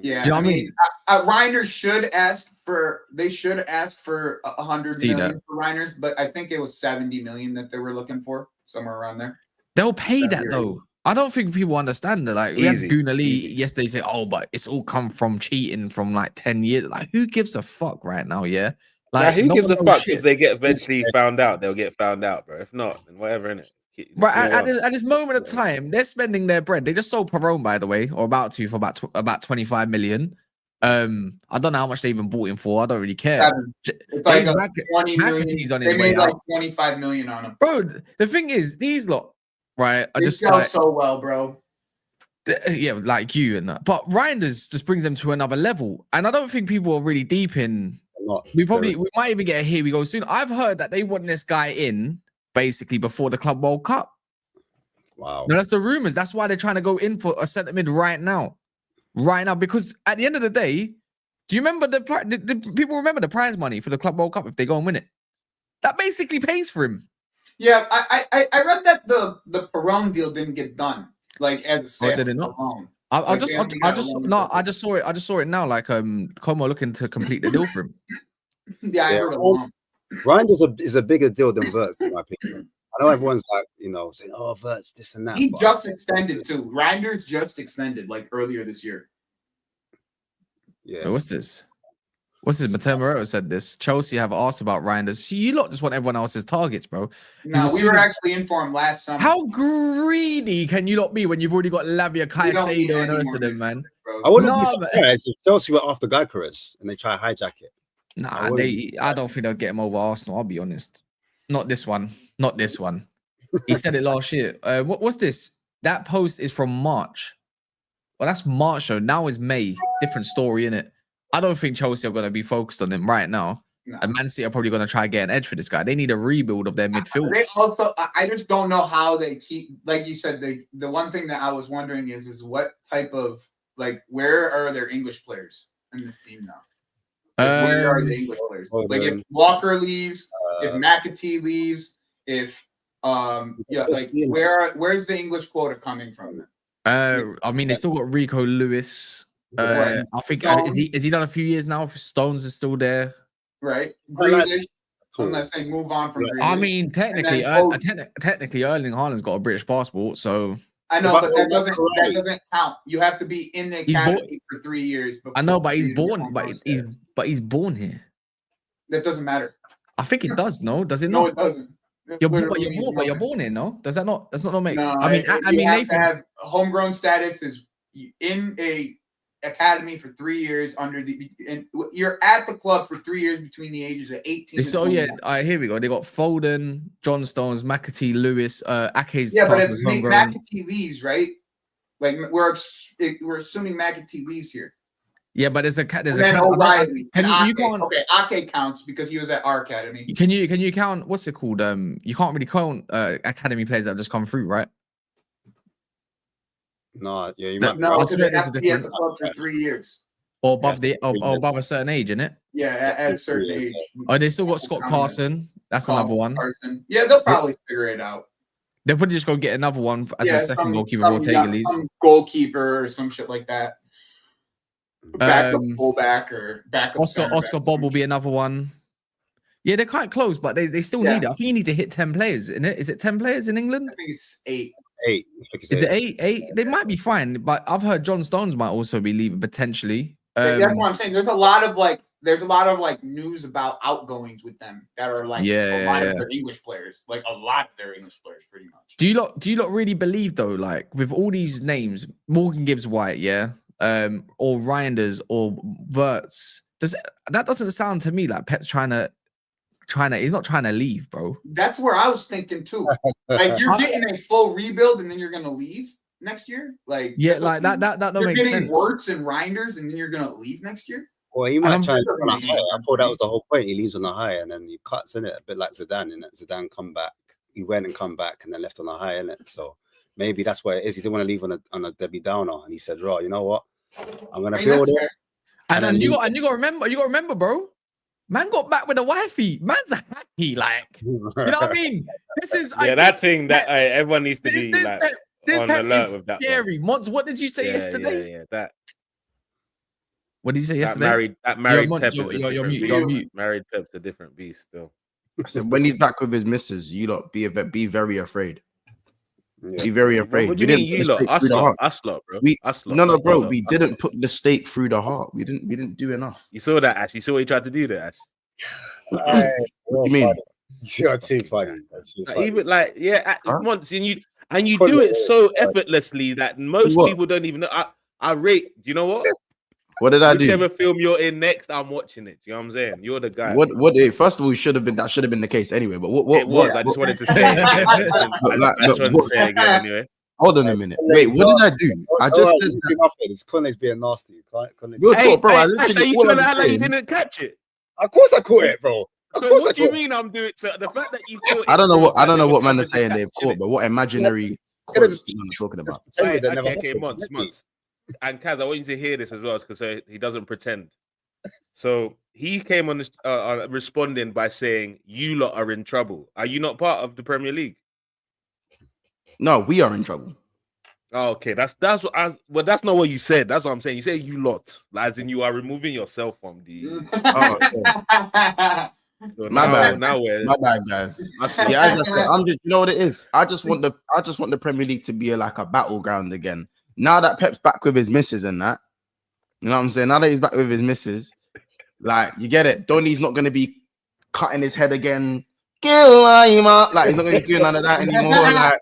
Yeah, I mean, Reijnders should ask for 100 million for Reijnders, but I think it was 70 million that they were looking for, somewhere around there. They'll pay that though. I don't think people understand that. Like we had Gunnar Lee yesterday say, "Oh, but it's all come from cheating from like 10 years." Like, who gives a fuck right now? Yeah, like who gives a fuck if they get eventually found out? They'll get found out, bro. If not, then whatever, innit? Right at this moment of time, they're spending their bread. They just sold Perone, by the way, or about to for about 25 million. I don't know how much they even bought him for. I don't really care. It's like 20 million. On his they made like 25 million on him, bro. The thing is, these lot, right? I just sell so well, bro. Yeah, like you and that. But Reijnders just brings them to another level, and I don't think people are really deep in. We might even get a here we go soon. I've heard that they want this guy in basically before the Club World Cup. Wow. No, that's the rumors. That's why they're trying to go in for a centre mid right now. Right now, because at the end of the day, do you remember the people remember the prize money for the Club World Cup if they go and win it? That basically pays for him. Yeah, I read that the Perron deal didn't get done. Like as a sale. did it not? Alone. I just saw it now. Like Como looking to complete the deal for him. Yeah, I heard alone. Reijnders is a bigger deal than Wirtz, in my opinion. I know everyone's like, saying, "Oh, Wirtz, this and that." He just extended too. Reijnders just extended like earlier this year. Yeah. Wait, what's this? Mateo Moreto said this. Chelsea have asked about Reijnders. You lot just want everyone else's targets, bro. No, we were actually in for him last summer. How greedy can you not be when you've already got Lavia, Caicedo, and the rest of them, man? I wouldn't be surprised if Chelsea were after Gyokeres and they try to hijack it. Nah, I don't think they'll get him over Arsenal. I'll be honest. Not this one. Not this one. He said it last year. What's this? That post is from March. Well, that's March, though. Now is May. Different story, innit? I don't think Chelsea are going to be focused on him right now. No. And Man City are probably going to try and get an edge for this guy. They need a rebuild of their midfield. They also, I just don't know how they keep, like you said, the one thing that I was wondering is what type of, like, where are their English players in this team now? Like, where are the English players? Like, if Walker leaves, if McAtee leaves, if where's the English quota coming from? I mean, they still got Rico Lewis. I think is he done a few years now? If Stones is still there, right? Grealish, unless they move on from Grealish. I mean, technically, Erling Haaland's got a British passport, so I know, but that doesn't count. You have to be in the academy for 3 years. I know, but he's born, he's born here. That doesn't matter. I think it does. No, does it not? No, it doesn't. You're born in, no? Does that not? That's not make. No, I mean, Nathan, to have homegrown status is in a academy for 3 years and you're at the club for 3 years between the ages of 18 and 21. All right, here we go. They got Foden, John Stones, McAtee, Lewis, Ake's. Yeah, but if McAtee leaves, right? Like we're assuming McAtee leaves here. Yeah, but there's O'Reilly. Okay, Ake counts because he was at our academy. Can you count what's it called? You can't really count academy players that have just come through, right? No, yeah, because they have to be at the club for 3 years. Or above above a certain age, isn't it? Yeah, at a certain age. Oh, they still got Scott Carson. That's another one. Yeah, they'll probably figure it out. They'll probably just go get another one as a second goalkeeper. Ortega leaves. Some goalkeeper or some shit like that. Backup fullback or backup. Oscar Bob will be another one. Yeah, they're quite close, but they still need it. I think you need to hit 10 players in it. Is it 10 players in England? I think it's 8. 8. Is it 8? 8? They might be fine, but I've heard John Stones might also be leaving potentially. That's what I'm saying. There's a lot of news about outgoings with them that are like a lot of their English players, like a lot of their English players, pretty much. Do you lot really believe though, like with all these names, Morgan Gibbs White, or Reijnders or Wirtz, that doesn't sound to me like Pep's trying to he's not trying to leave, bro. That's where I was thinking too. Like you're getting a full rebuild and then you're gonna leave next year. Like that don't make sense. You're getting Wirtz and Reijnders and then you're gonna leave next year. Well, he might try on a high. I thought that was the whole point. He leaves on a high and then he cuts in it, a bit like Zidane. And Zidane come back. He went and come back and then left on a high in it. So maybe that's what it is. He didn't want to leave on a Debbie Downer, and he said, "Right, you know what? I'm gonna build it." And you got to remember, bro. Man got back with a wifey. Man's happy, like you know what I mean. This is everyone needs to be like this on Pep alert is with that. Scary. Mons, what did you say yesterday? Yeah, that. What did you say yesterday? That married Pep you're mute. Married Pep's a different beast still. I said when he's back with his missus, you lot be very afraid. Be very afraid. What do you mean, you lot? Us lot, bro. No, bro. We didn't put the stake through the heart. We didn't do enough. You saw that, Ash. You saw what he tried to do there, Ash. What do you mean? You're too funny. Even once and you do it so effortlessly that most people don't even know. I rate. Do you know what? What did I do? Whichever film you're in next, I'm watching it. Do you know what I'm saying? You're the guy. First of all, should have been the case anyway. But what it was? I just wanted to say. I just wanted to say it again anyway. Hold on a minute. Wait, what did I do? I just said it's Conne's being nasty. Real talk, bro. I literally you trying to act like you didn't catch it. Of course I caught it, bro. Of So course what I do you caught. mean I'm doing? So the fact that you thought I don't know what there was man is something saying to they've catch, caught, innit? but what imaginary Yeah, quotes just- do you want to talking about? Just pretend Right, that never okay, happened. months. Exactly. And Kaz, I want you to hear this as well, because so he doesn't pretend. So he came on this, responding by saying, "You lot are in trouble. Are you not part of the Premier League?" No, we are in trouble. Oh, okay, that's what well, that's not what you said. That's what I'm saying. You say you lot, as in you are removing yourself from the. Oh, okay. So My bad. Now we're My bad, guys. that's Yeah, as I said, I'm just, you know what it is. I just want the Premier League to be like a battleground again. Now that Pep's back with his misses and that, you know what I'm saying? Now that he's back with his misses, like you get it. Donny's not gonna be cutting his head again. Kill him up. Like he's not gonna be doing none of that anymore. Like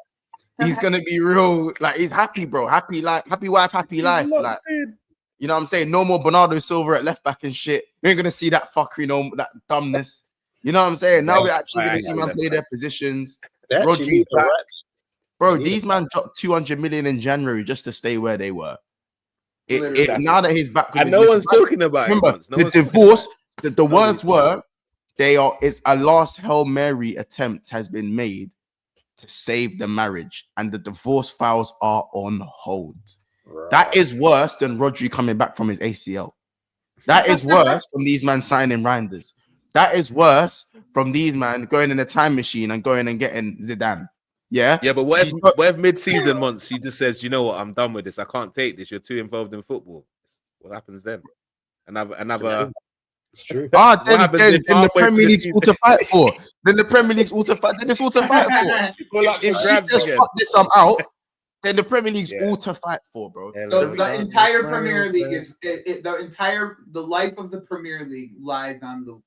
he's gonna be real. Like he's happy, bro. Happy life, happy wife, happy life. Like you know what I'm saying? No more Bernardo Silva at left back and shit. We ain't gonna see that fuckery, no that dumbness. You know what I'm saying? Now we're actually gonna see man play their positions. They actually Rodri's need the back. reps. Bro, Need these man dropped 200 million in January just to stay where they were. Literally. Now that he's back with and his no missus- one's talking about it. remember Once. No the one's talking divorce. about it. The Nobody's words were it's a last Hail Mary attempt has been made to save the marriage, and the divorce files are on hold. Right. That is worse than Rodri coming back from his ACL. That is worse from these man signing Reijnders. That is worse from these man going in a time machine and going and getting Zidane. Yeah. Yeah, but what if mid-season months he just says, "You know what? I'm done with this. I can't take this. You're too involved in football." What happens then? Another. It's true. Ah, What then happens if the halfway Premier through the League's all to fight for. Then the Premier League's all to fight. Then it's all to fight for. All up If for she grabs says again. fuck this, I'm out. Then the Premier League's Yeah. all to fight for, bro. Yeah, So like, the entire Premier League is the life of the Premier League lies on the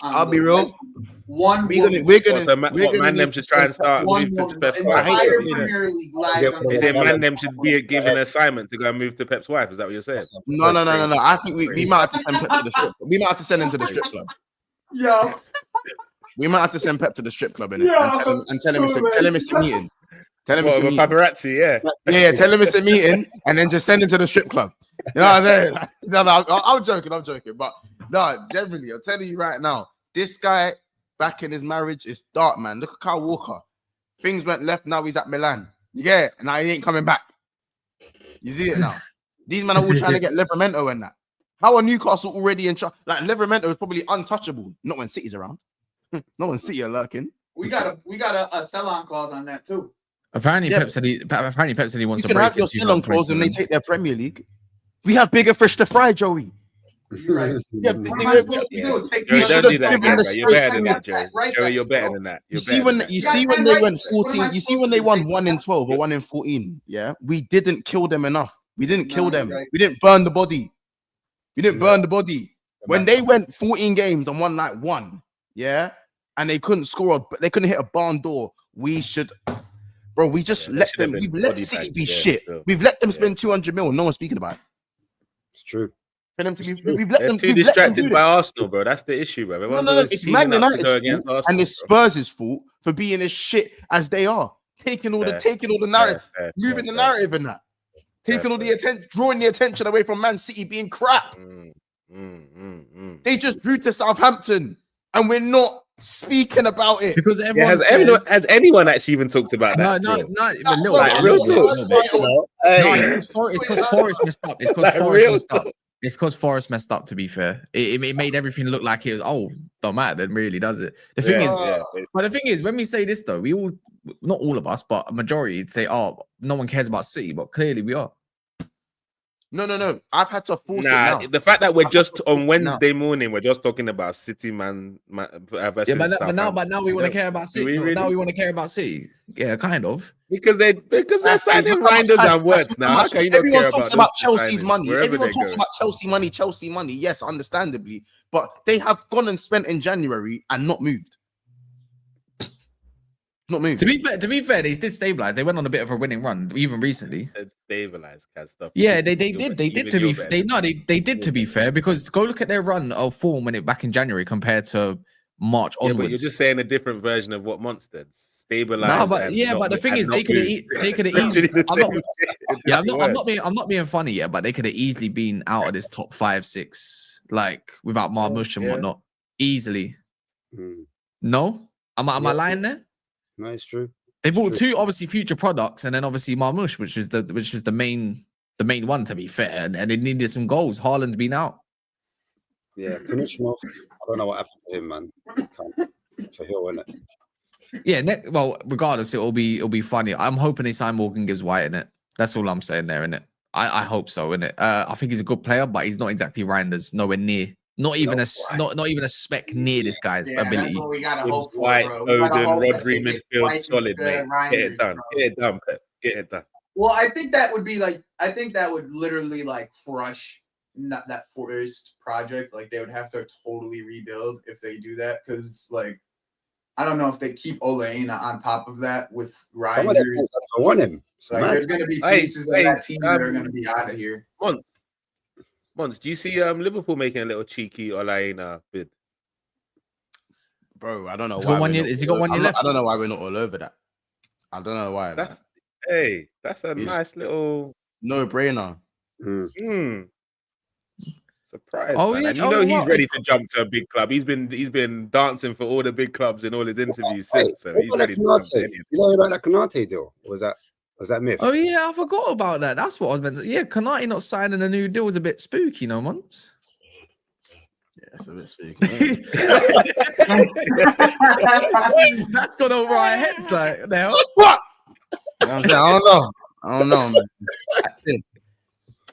I'll be real. One We're woman. gonna man them should try and start One move to woman. Pep's The wife. hate entire it, innit? Premier League lies Yeah, on You the say Yeah. man them should be given an assignment to go and move to Pep's wife. Is that what you're saying? No. I think we might have to send Pep to the strip. We might have to send him to the strip club. Yo, We might have to send Pep to the strip club innit? Yeah, and tell him it's a meeting. Tell him it's What, a with meeting. paparazzi, yeah. Yeah, tell him it's a meeting, and then just send him to the strip club. You know what I'm saying? No, I'm joking. But no, generally, I'm telling you right now, this guy back in his marriage is dark, man. Look at Kyle Walker. Things went left. Now he's at Milan. You get it? Now he ain't coming back. You see it now. These men are all trying to get Livramento and that. How are Newcastle already in charge? Like Livramento is probably untouchable. Not when City's around. Not when City are lurking. we got a sell-on clause on that too. Apparently, Yeah, Pep said he wants You to can have break your it sell-on clause when they 2027. take their Premier League. We have bigger fish to fry, Joey. You're right. Yeah, What am I supposed to do? Take We Joey, should don't have do that given again, the bro. You're better than straight- that, Joey. Right Joey, back, you're better bro. than that. You You're see better when than that. you You see guys when got they right went to it. What am 14. I You see supposed when to they do? won Take 1 that in back. 12 or 1 in 14. Yeah, we didn't kill them enough. We didn't kill No, them. you're right. We didn't burn the body. We didn't burn the body. When they went 14 games and won like 1, yeah, and they couldn't score, but they couldn't hit a barn door. We should, bro. We just Yeah, they let should have them. been We've let body City bags be there, shit. so. We've let them Yeah. spend 200 mil. No one's speaking about it. It's true. For them to be, It's true. we've let They're them. too We've let them distracted do by this. Arsenal, bro. That's the issue, bro. No, Everyone's no. always It's teaming Man up to United's go fault against Arsenal. and it's bro. Spurs' fault for being as shit as they are, taking all the Fair. narrative, Fair, moving the fair. narrative in that, taking Fair, all the fair. attention, drawing the attention away from Man City being crap. They just drew to Southampton, and we're not speaking about it. Because Yeah, everyone says, has anyone actually even talked about no, that? no, bro? no, No, a little bro, bit, Like a real little talk. bit. No, Hey. it's because Forest messed up. It's because Like, Forest real messed up. talk. It's because Forest messed up. To be fair, it made everything look like it was. Oh, don't matter. Then really, does it? The thing is, but the thing is, when we say this though, we all, not all of us, but a majority say, "Oh, no one cares about City," but clearly we are. No. I've had to force it Nah, now. the fact that we're I just have to force on it Wednesday morning, we're just talking about City versus Yeah, but Southampton. now we want to care about Do City. we really? Now we want to care about City. Yeah, kind of. Because they're That's signing look how much Reijnders cash- and words look now. how How much- can you not Everyone care talks about about those two Chelsea's signings, money. wherever Everyone they talks go? about Chelsea money. Yes, understandably, but they have gone and spent in January and not moved. Not moved. To be fair, they did stabilize. They went on a bit of a winning run, even recently. It's stabilized, kind of stuff. Yeah, they You're did. They even did to you're be. better They than no, that. they did to be fair, because go look at their run of form when it back in January compared to March Yeah, onwards. but you're just saying a different version of what Monster stabilized. No, but and yeah, not but the mo- thing and is, not they could have moved. they could have It's easily. literally the I'm not, same shit in yeah, I'm different words. not being funny yet, but they could have easily been out of this top 5, 6, like without Marmoush and Yeah. whatnot, easily. No, am I Yeah. lying there? No, it's true. They bought True. two obviously future products, and then obviously Marmoush, which was the main one, to be fair, and it needed some goals. Haaland's been out. Yeah, Kunishmov, I don't know what happened to him, man. For Hill, innit? Yeah, well, regardless, it'll be funny. I'm hoping they sign Morgan Gibbs White in it. That's all I'm saying there, innit? I hope so, innit? I think he's a good player, but he's not exactly Reijnders, nowhere near. Not even a speck near this guy's ability. That's what we gotta hope for, White, bro. We gotta Odin, hope that Rodri, they get midfield, White solid, instead of mate. Get it Reijnders, done. bro. Get it done, Pep. Get it done. Well, I think that would literally like crush that first project. Like they would have to totally rebuild if they do that, because like I don't know if they keep Olaina on top of that with Some of their Reijnders. fans don't want him. It's Like mad. there's gonna be pieces of that team that are gonna be out of here. Mons, do you see Liverpool making a little cheeky Olaina bid? Bro, I don't know He's why. got 1 year. we're not Has he all got 1 year over- left? I don't know why we're not all over that. I don't know why. That's man. that's a It's- nice little No brainer. surprise. Oh, man. yeah. And you Oh, know he's what? ready to jump to a big club. He's been dancing for all the big clubs in all his interviews Wait, since. So what he's about ready that to jump to Konate? any of You know about that Konate deal? Or was that myth? Oh yeah, I forgot about that. That's what I was meant to. Yeah, Konate not signing a new deal was a bit spooky, no months. Yeah, it's a bit spooky. That's gone over our heads, like the hell. What? You know what I'm saying? I don't know, man.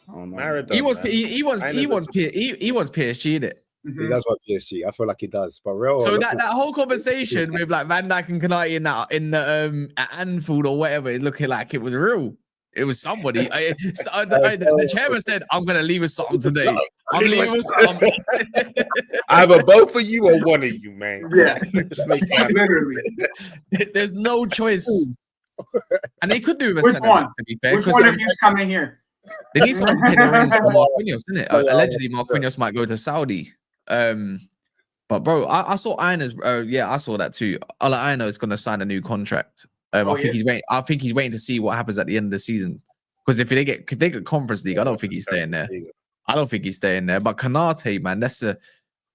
I don't know. Maradona. He wants man. he wants PSG in it. He does want PSG. I feel like he does. But real. So look that whole conversation with like Van Dijk and Konate in the at Anfield or whatever, it looking like it was real. It was somebody. The chairman said, "I'm gonna leave with something today. I'm leaving with something." Either both of you or one of you, man. Yeah, Just make it happen. literally. There's no choice, and they could do with a Which centre one? back, to be fair. Which 'cause, one of you's coming here? They need someone to take the reins from Marquinhos, isn't it? Allegedly, Marquinhos might go to Saudi. But bro, I saw Einer's. Yeah, I saw that too. Ola Aina is going to sign a new contract. I think he's waiting. I think he's waiting to see what happens at the end of the season. Because if they get Conference League, I don't think he's staying there. I don't think he's staying there. But Konate, man, that's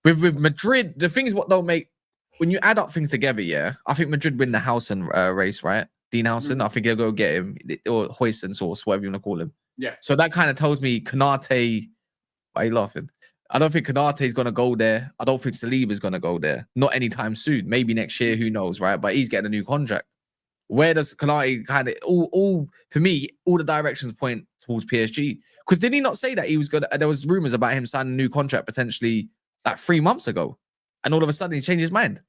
with Madrid. The thing is, what don't make when you add up things together. Yeah, I think Madrid win the Hudson race, right? Dean Hudson. I think they'll go get him or Hoyson source, whatever you want to call him. Yeah. So that kind of tells me Konate. Why are you laughing? I don't think Konate is going to go there. I don't think Saliba is going to go there. Not anytime soon. Maybe next year. Who knows, right? But he's getting a new contract. Where does Konate kind of all for me? All the directions point towards PSG. Because did he not say that he was going to? There was rumors about him signing a new contract potentially like 3 months ago, and all of a sudden he changed his mind.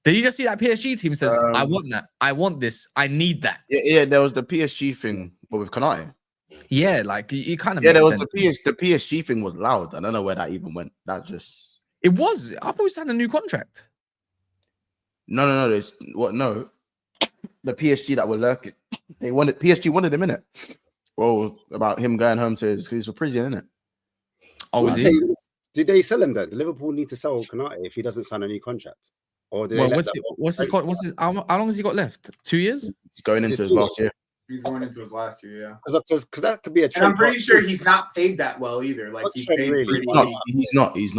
Did you just see that PSG team says, "I want that. I want this. I need that." Yeah, there was the PSG thing, but with Konate. Yeah, like you kind of Yeah, there was sense. the PSG thing was loud. I don't know where that even went. That just It was. I thought he signed a new contract. no. There's what? No, the PSG that were lurking. They wanted PSG wanted him in it. Well, about him going home to his for prison, isn't it? Oh, was Say, he? did they sell him then? The Liverpool need to sell Konate if he doesn't sign a new contract. Or do they Well, let what's his how long has he got left? 2 years? He's going into his last year. He's going into his last year, yeah. Because that could be a And trend. I'm pretty sure he's not paid that well either. Like Not he's trend, paid really. pretty. He's not. He's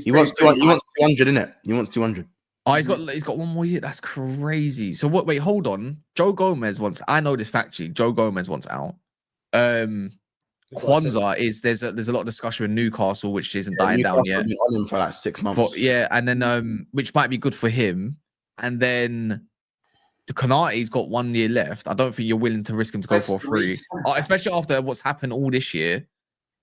He wants paid pretty 200 in it. He wants 200. Oh, he's got 1 more year. That's crazy. So what? Wait, hold on. Joe Gomez wants. I know this factually. Joe Gomez wants out. Kwanzaa is there's a lot of discussion with Newcastle, which isn't dying down Newcastle yet. have been on him for like 6 months. But yeah, and then which might be good for him. And then the Konate's got 1 year left. I don't think you're willing to risk him to go That's for free, especially after what's happened all this year.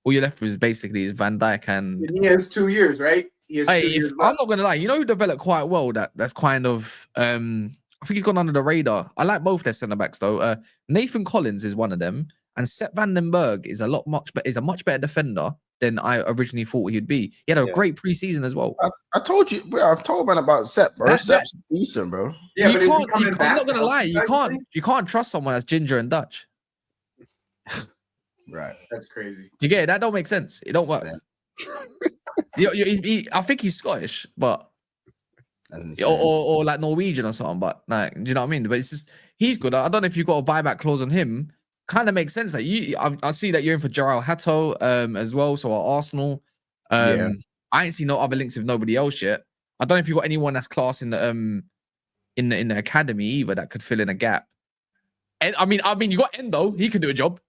All you're left with is basically Van Dijk and. And he has 2 years, right? He has 2 Hey, years I'm left. not gonna lie, you know who developed quite well. That's kind of I think he's gone under the radar. I like both their centre backs though. Nathan Collins is one of them, and Sepp Vandenberg is a much better defender than I originally thought he'd be. He had a great preseason as well. I told you, bro. I've told man about Sepp, bro. Sepp's decent, bro. Yeah, you but is he can't. coming I'm back not gonna to lie. help you guys? You can't trust someone that's ginger and Dutch. Right. That's crazy. Do you get it? That don't make sense. It don't work. I think he's Scottish, but or like Norwegian or something. But like, do you know what I mean? But it's just he's good. I don't know if you've got a buyback clause on him. Kind of makes sense that I see that you're in for Gerald Hatto as well. So are Arsenal. I I ain't seen no other links with nobody else yet. I don't know if you got anyone that's class in the academy either that could fill in a gap. And I mean, you got Endo. He can do a job.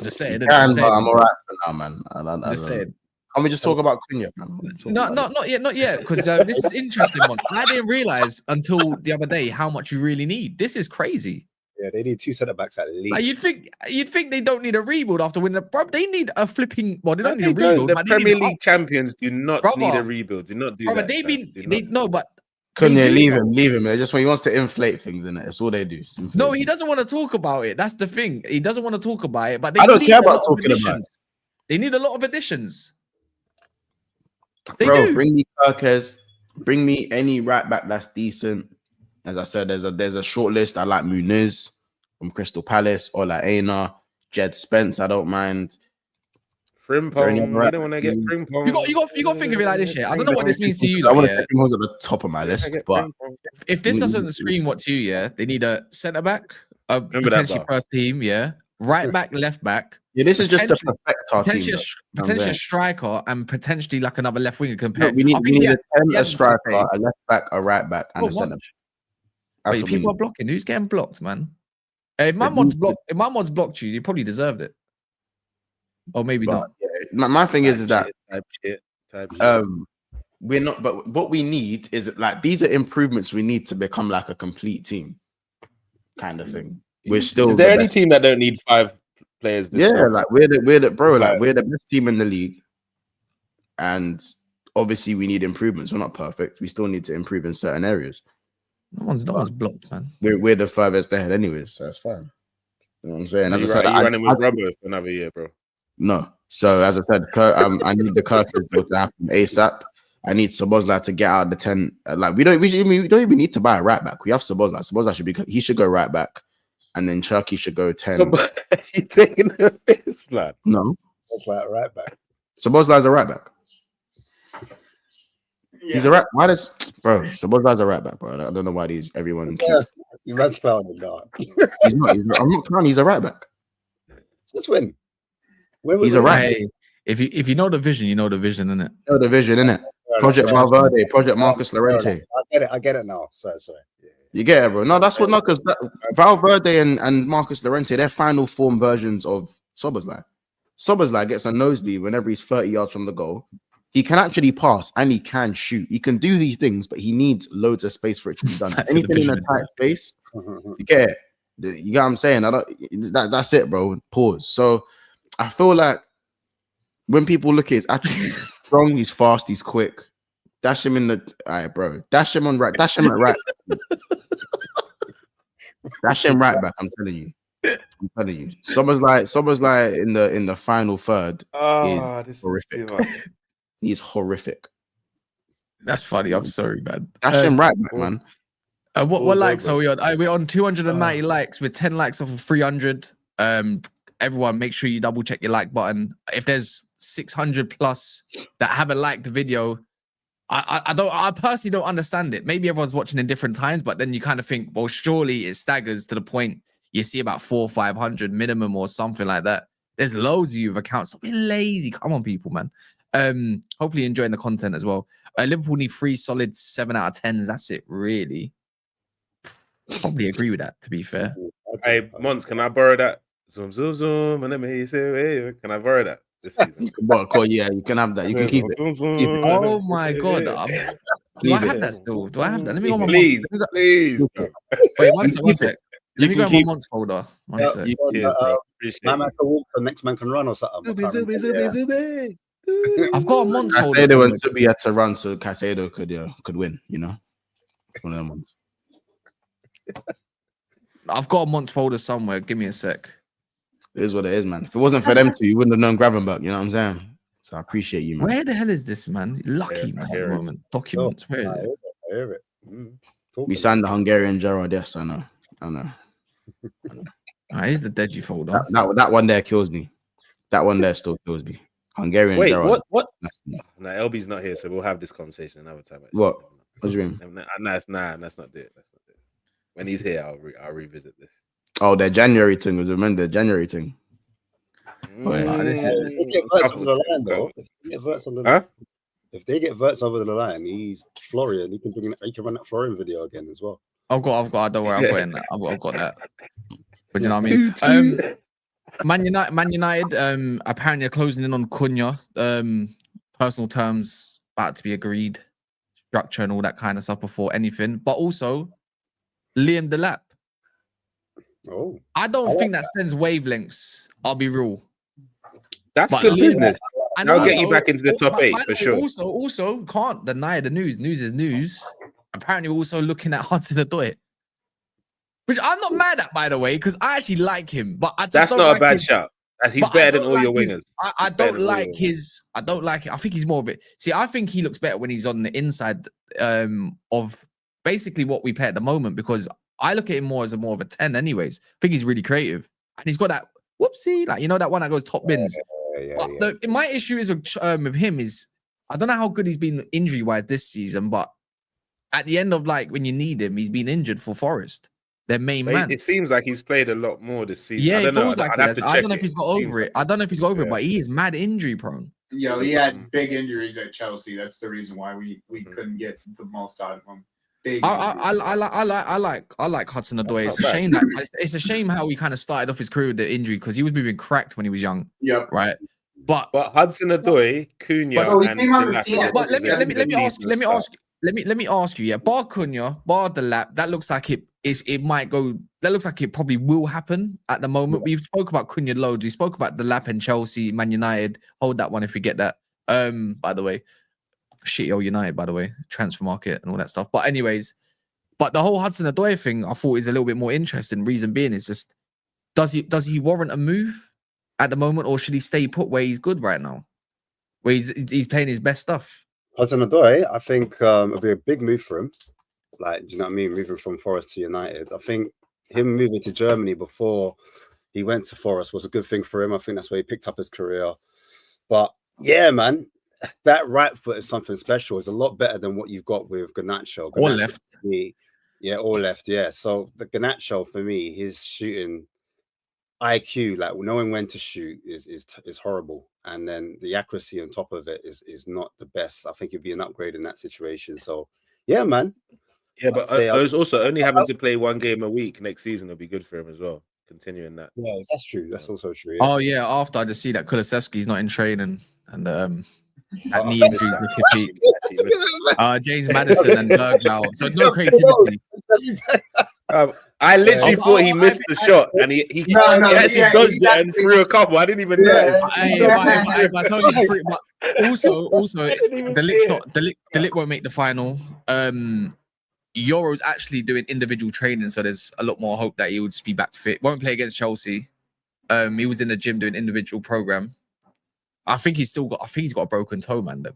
Just saying. I'm all right for now, man. I Just saying. Can we just talk about Cunha, man? Not yet, because this is interesting one. I didn't realize until the other day how much you really need. This is crazy. Yeah, they need 2 centre backs at least. Like you'd think they don't need a rebuild after winning. Bro, they need a flipping. Well, they don't need a Don't. rebuild. The but Premier they need League champions do not Brother. need a rebuild. Do not do that. But Cunha, leave him. They just when he wants to inflate things in it. That's all they do. No, he doesn't want to talk about it. That's the thing. He doesn't want to talk about it. But I don't care about talking about it. They need a lot of additions. Bro, bring me Gyokeres. Bring me any right back that's decent. As I said, there's a short list. I like Muniz from Crystal Palace, Ola Aina, Jed Spence. I don't mind. Frimpong. You don't want to get Frimpong. You got to think of it like this, yeah. I don't know what this means to you. I want to say Frimpong's at the top of my list, but if this doesn't scream what to you, yeah, they need a centre back, potentially first team, yeah, right back, left back. Yeah, this is just to perfect our team. Potentially a striker and potentially like another left winger compared. We need a striker, a left back, a right back, and a centre back. Wait, people are blocking. Who's getting blocked, man? If my mod's blocked you, you probably deserved it. Or maybe not. Yeah. My thing is that type shit. we're not. But what we need is like these are improvements we need to become like a complete team, kind of thing. We're still. Is there any team that don't need 5 players? Like we're the best team in the league, and obviously we need improvements. We're not perfect. We still need to improve in certain areas. No one's blocked, man. We're the furthest ahead, anyways, so it's fine. You know what I'm saying? As I said, are you running with Rubber for another year, bro? No. So as I said, I need the Gyokeres deal to happen ASAP. I need Szoboszlai to get out of the 10. Like we don't even need to buy a right back. We have Szoboszlai. Szoboszlai should go right back, and then Chucky should go 10. You taking a piss, blood? No, That's like a right back. Szoboszlai is a right back. Yeah. He's a right. Why does Szoboszlai's a right back, bro? I don't know why everyone. You man's clowning, dog. He's not. I'm not clowning. He's a right back. Since when? He's a right. Hey, if you know the vision, you know the vision, innit? Know the vision, innit? Project Valverde, Project Marcus Llorente. I get it now. Sorry. Yeah. You get it, bro. No, that's what. No, because Valverde and Marcus Llorente, they're final form versions of Szoboszlai. Szoboszlai gets a nosebleed whenever he's 30 yards from the goal. He can actually pass and he can shoot. He can do these things, but he needs loads of space for it to be done. Anything in a tight space, you get it. You get what I'm saying? That's it, bro. Pause. So I feel like when people look at his attributes, he's strong, he's fast, he's quick. Dash him in the bro. Dash him on right. Dash him at right. Dash him right back. I'm telling you. Szoboszlai in the final third is horrific. He's horrific. That's funny. I'm sorry, man. Dash him right back, man. What likes are we on? We're on 290 likes with 10 likes off of 300. Everyone, make sure you double check your like button. If there's 600 plus that haven't liked the video, I personally don't understand it. Maybe everyone's watching in different times, but then you kind of think, well, surely it staggers to the point you see about 400 or 500 minimum or something like that. There's loads of you with accounts. Don't be lazy. Come on, people, man. Hopefully you're enjoying the content as well. Liverpool need 3 solid 7 out of 10s. That's it, really. Probably agree with that, to be fair. Hey, Mons, can I borrow that? Zoom, zoom, zoom. And let me say, hey, can I borrow that this season? Yeah, you can have that. You can keep it. Keep it. Oh my god. Do I have that still? Do I have that? Let me go on my please. Wait, one sec. Let me go on my Mons folder. One sec. Man can walk, the next man can run or something. I've got a Mons folder. Caicedo and Zubi had to run so Caicedo could win, you know. One of them ones. I've got a Mons folder somewhere. Give me a sec. It is what it is, man. If it wasn't for them two, you wouldn't have known Gravenberg. You know what I'm saying? So I appreciate you, man. Where the hell is this, man? Lucky, man. At the moment. Documents. Where is it? I hear it. We signed the Hungarian Gerard. Yes, I know. Here's the Deji folder. That one there kills me. That one there still kills me. Hungarian Gerard. What? No, LB's not here, so we'll have this conversation another time. What do you mean? Let's not do it. When he's here, I'll revisit this. Oh, the January thing was remember the January thing. this If is. they get Verts over the line, though, if they get Verts over the line, he's Florian. He can run that Florian video again as well. I've got. Don't worry, I've got that. But you know what I mean? Man United. Apparently are closing in on Cunha. Personal terms about to be agreed, structure and all that kind of stuff before anything. But also, Liam Delap. Oh, I don't think that sends wavelengths. I'll be real. That's But good business. And I'll also, get you back into the top 8 for sure. Also, can't deny the news. News is news. Apparently, we're also looking at Hudson Odoi, which I'm not mad at, by the way, because I actually like him. But I just That's don't not like a bad his, shout. He's better than all your wingers. I don't like his. I don't like it. I think he's more of it. See, I think he looks better when he's on the inside of basically what we play at the moment, because I look at him more as more of a 10 anyways. I think he's really creative. And he's got that whoopsie, like, you know, that one that goes top bins. My issue is with him is, I don't know how good he's been injury-wise this season, but at the end of, like, when you need him, he's been injured for Forest, their main man. It seems like he's played a lot more this season. Yeah, I don't know. I don't know if he's got over it. I don't know if he's got over it, but he is mad injury prone. Yo, he had big injuries at Chelsea. That's the reason why we couldn't get the most out of him. I like Hudson Odoi. It's a shame how he kind of started off his career with the injury, because he was moving cracked when he was young. Yep. Right. But Hudson Odoi, Cunha, but let me ask you. Yeah, bar Cunha, bar Delap. That looks like it might go. That looks like it probably will happen at the moment. We've spoke about Cunha loads. We spoke about Delap and Chelsea, Man United. Hold that one if we get that. By the way. Shitty old United, by the way, transfer market and all that stuff. But anyways, the whole Hudson Odoi thing, I thought is a little bit more interesting. Reason being is just, does he warrant a move at the moment, or should he stay put where he's good right now, where he's playing his best stuff? Hudson Odoi, I think it'll be a big move for him. Like, do you know what I mean? Moving from Forest to United, I think him moving to Germany before he went to Forest was a good thing for him. I think that's where he picked up his career. But yeah, man. That right foot is something special. It's a lot better than what you've got with Garnacho. Or left. Or left. Yeah. So the Garnacho, for me, his shooting IQ, like knowing when to shoot, is horrible. And then the accuracy on top of it is not the best. I think it'd be an upgrade in that situation. So yeah, man. Yeah, but those also only having to play 1 game a week next season will be good for him as well. Continuing that. Yeah, that's true. That's also true. Yeah. Oh yeah. After I just see that Kulusevski's not in training and had knee injuries looking peak. James Maddison and Bergvall. So no creativity. I literally thought he missed the shot, and he actually dodged it and threw a couple. I didn't even notice. I told you free, but also the Delap won't make the final. Euro's actually doing individual training, so there's a lot more hope that he will just be back fit. Won't play against Chelsea. He was in the gym doing individual program. I think he's got a broken toe, man. Though.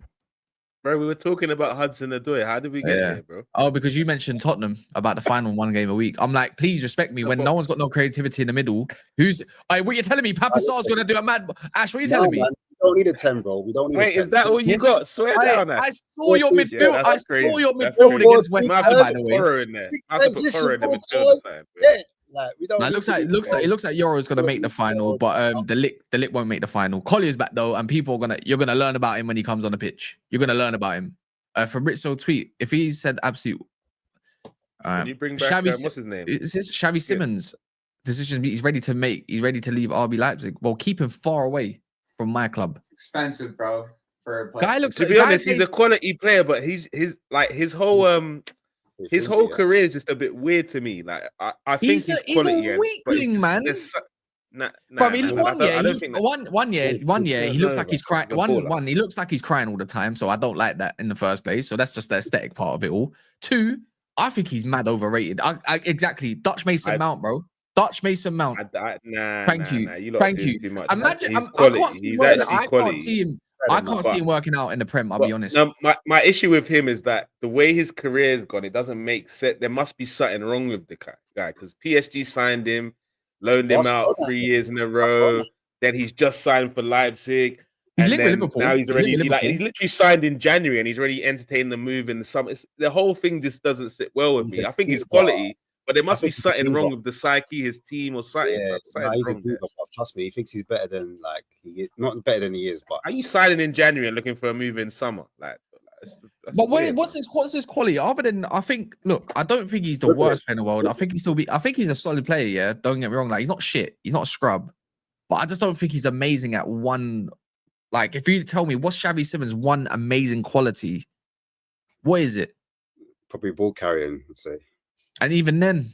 Bro, we were talking about Hudson Odoi. How did we get here, bro? Oh, because you mentioned Tottenham about the final 1 game a week. I'm like, please respect me when no one's got no creativity in the middle. What you're telling me? Papa Sarr's gonna do a mad Ash? What are you telling me? Man, we don't need a 10, bro. We don't need a 10. Is that all you got? Swear down. I saw your midfield. I saw your midfield against West Ham, by the way. I could put Porro in the midfield. Yeah. Like, we don't. It looks like Euro's gonna make the final, but the Delap won't make the final. Collier's back though, and you're gonna learn about him when he comes on the pitch. You're gonna learn about him. Fabrizio tweet, if he said absolute. Can you bring back what's his name? Is this Xavi Simons? Decision he's ready to make. He's ready to leave RB Leipzig. Well, keep him far away from my club. It's expensive, bro. For a player. Guy looks to be honest, he's a quality player, but his whole career is just a bit weird to me. Like I think he's quality. He's a weakling, man. One year, he looks like he's crying. He looks like he's crying all the time. So I don't like that in the first place. So that's just the aesthetic part of it all. 2, I think he's mad overrated. Exactly, Dutch Mason Mount, bro. Dutch Mason Mount. Thank you. Imagine, I can't see him working out in the Prem. I'll be honest. No, my issue with him is that the way his career has gone, it doesn't make sense. There must be something wrong with the guy because PSG signed him, loaned him out 3 years in a row. Then he's just signed for Leipzig. He's living with Liverpool. Now he's literally signed in January and he's already entertaining the move in the summer. The whole thing just doesn't sit well with me. I think he's quality, But there must be think he's a something wrong diva. with the psyche, his team, or something. Yeah, Bro. nah, Something's he's a wrong there. diva, bruv. Trust me. He thinks he's better than like he is. Not better than he is, but Are you signing in January and looking for a move in summer? Like, that's But weird, what's his quality? Other than I think, look, I don't think he's the Look at worst player in the world. I think I think he's a solid player. Yeah, don't get me wrong. Like he's not shit. He's not a scrub. But I just don't think he's amazing at one. Like if you tell me what's Xavi Simons' one amazing quality, what is it? probably ball carrying, I'd say. And even then,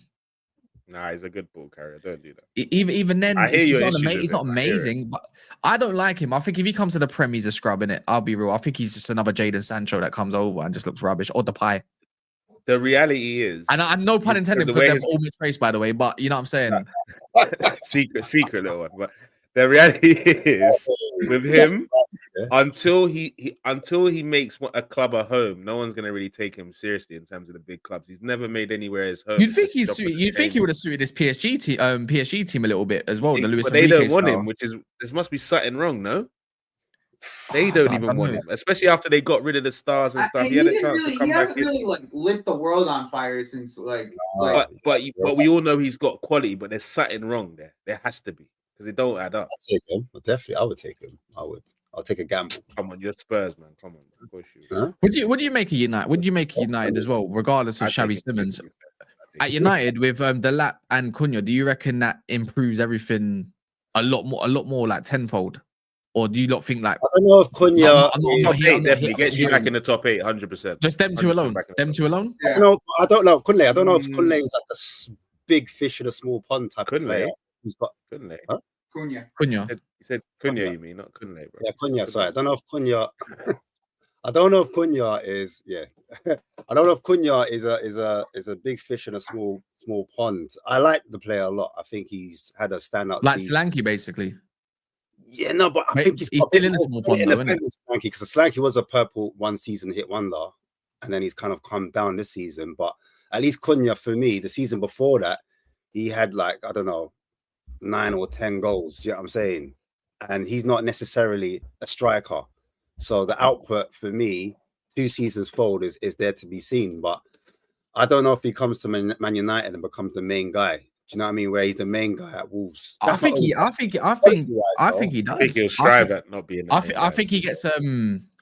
Nah, he's a good ball carrier. Don't do that. even then, I hear he's your not, issues with he's not him. I hear it. amazing. But I don't like him. I think if he comes to the Prem, he's a scrub in it. I'll be real. I think he's just another Jadon Sancho that comes over and just looks rubbish. Or Depay. The reality is, And I no pun He's- intended the because way they're his- all mixed race, by the way. But you know what I'm saying? secret little one. But the reality is, with him, Yeah. until he makes a club a home, no one's gonna really take him seriously in terms of the big clubs. He's never made anywhere his home. You'd think Just shop at the you'd think he table. would have suited this PSG team a little bit as well. The Luis But they don't Enrique want style. him, which is there must be something wrong, no? They I don't don't even want know. him, especially after they got rid of the stars and stuff. And He had a didn't chance really, to come he back hasn't in. really like lit the world on fire since But we all know he's got quality, but there's something wrong there. There has to be because it don't add up. I'd take him. Definitely, I would take him. I'll take a gamble. Come on, you're Spurs, man. Come on, of course you. Huh? What do you make of United? What do you make of United as well, regardless of I take Xavi it. Simons? I take At it. United with Delap and Cunha, do you reckon that improves everything a lot more like tenfold? Or do you not think like I don't know if Cunha. I'm not is- Top here- eight I'm not definitely here- gets you I'm back not in the top 8, 100%. just them two 100% alone? back in the Them top two alone? I don't know. I don't know Cunha. I don't know if Mm. Cunha is like a big fish in a small pond type Cunha? of player. He's got Couldn't Huh? Cunha. Cunha. You said Cunha, you mean, not Cunha, bro. yeah Cunha. Sorry, I don't know if Cunha. I don't know if Cunha is I don't know if Cunha is a big fish in a small pond. I like the player a lot. I think he's had a standout Like season. Solanke, basically. Yeah, no, but I Mate, think he's got still bit in a more small pond, though, isn't it? independent Solanke, because Solanke was a purple one season hit wonder, and then he's kind of come down this season. But at least Cunha, for me, the season before that, he had like I don't know 9 or 10 goals. Do you know what I'm saying? And he's not necessarily a striker, so the output for me, 2 seasons forward, is there to be seen. But I don't know if he comes to Man United and becomes the main guy. Do you know what I mean? Where he's the main guy at Wolves. I That's think not he only does. I think he'll strive at not being. I think he gets I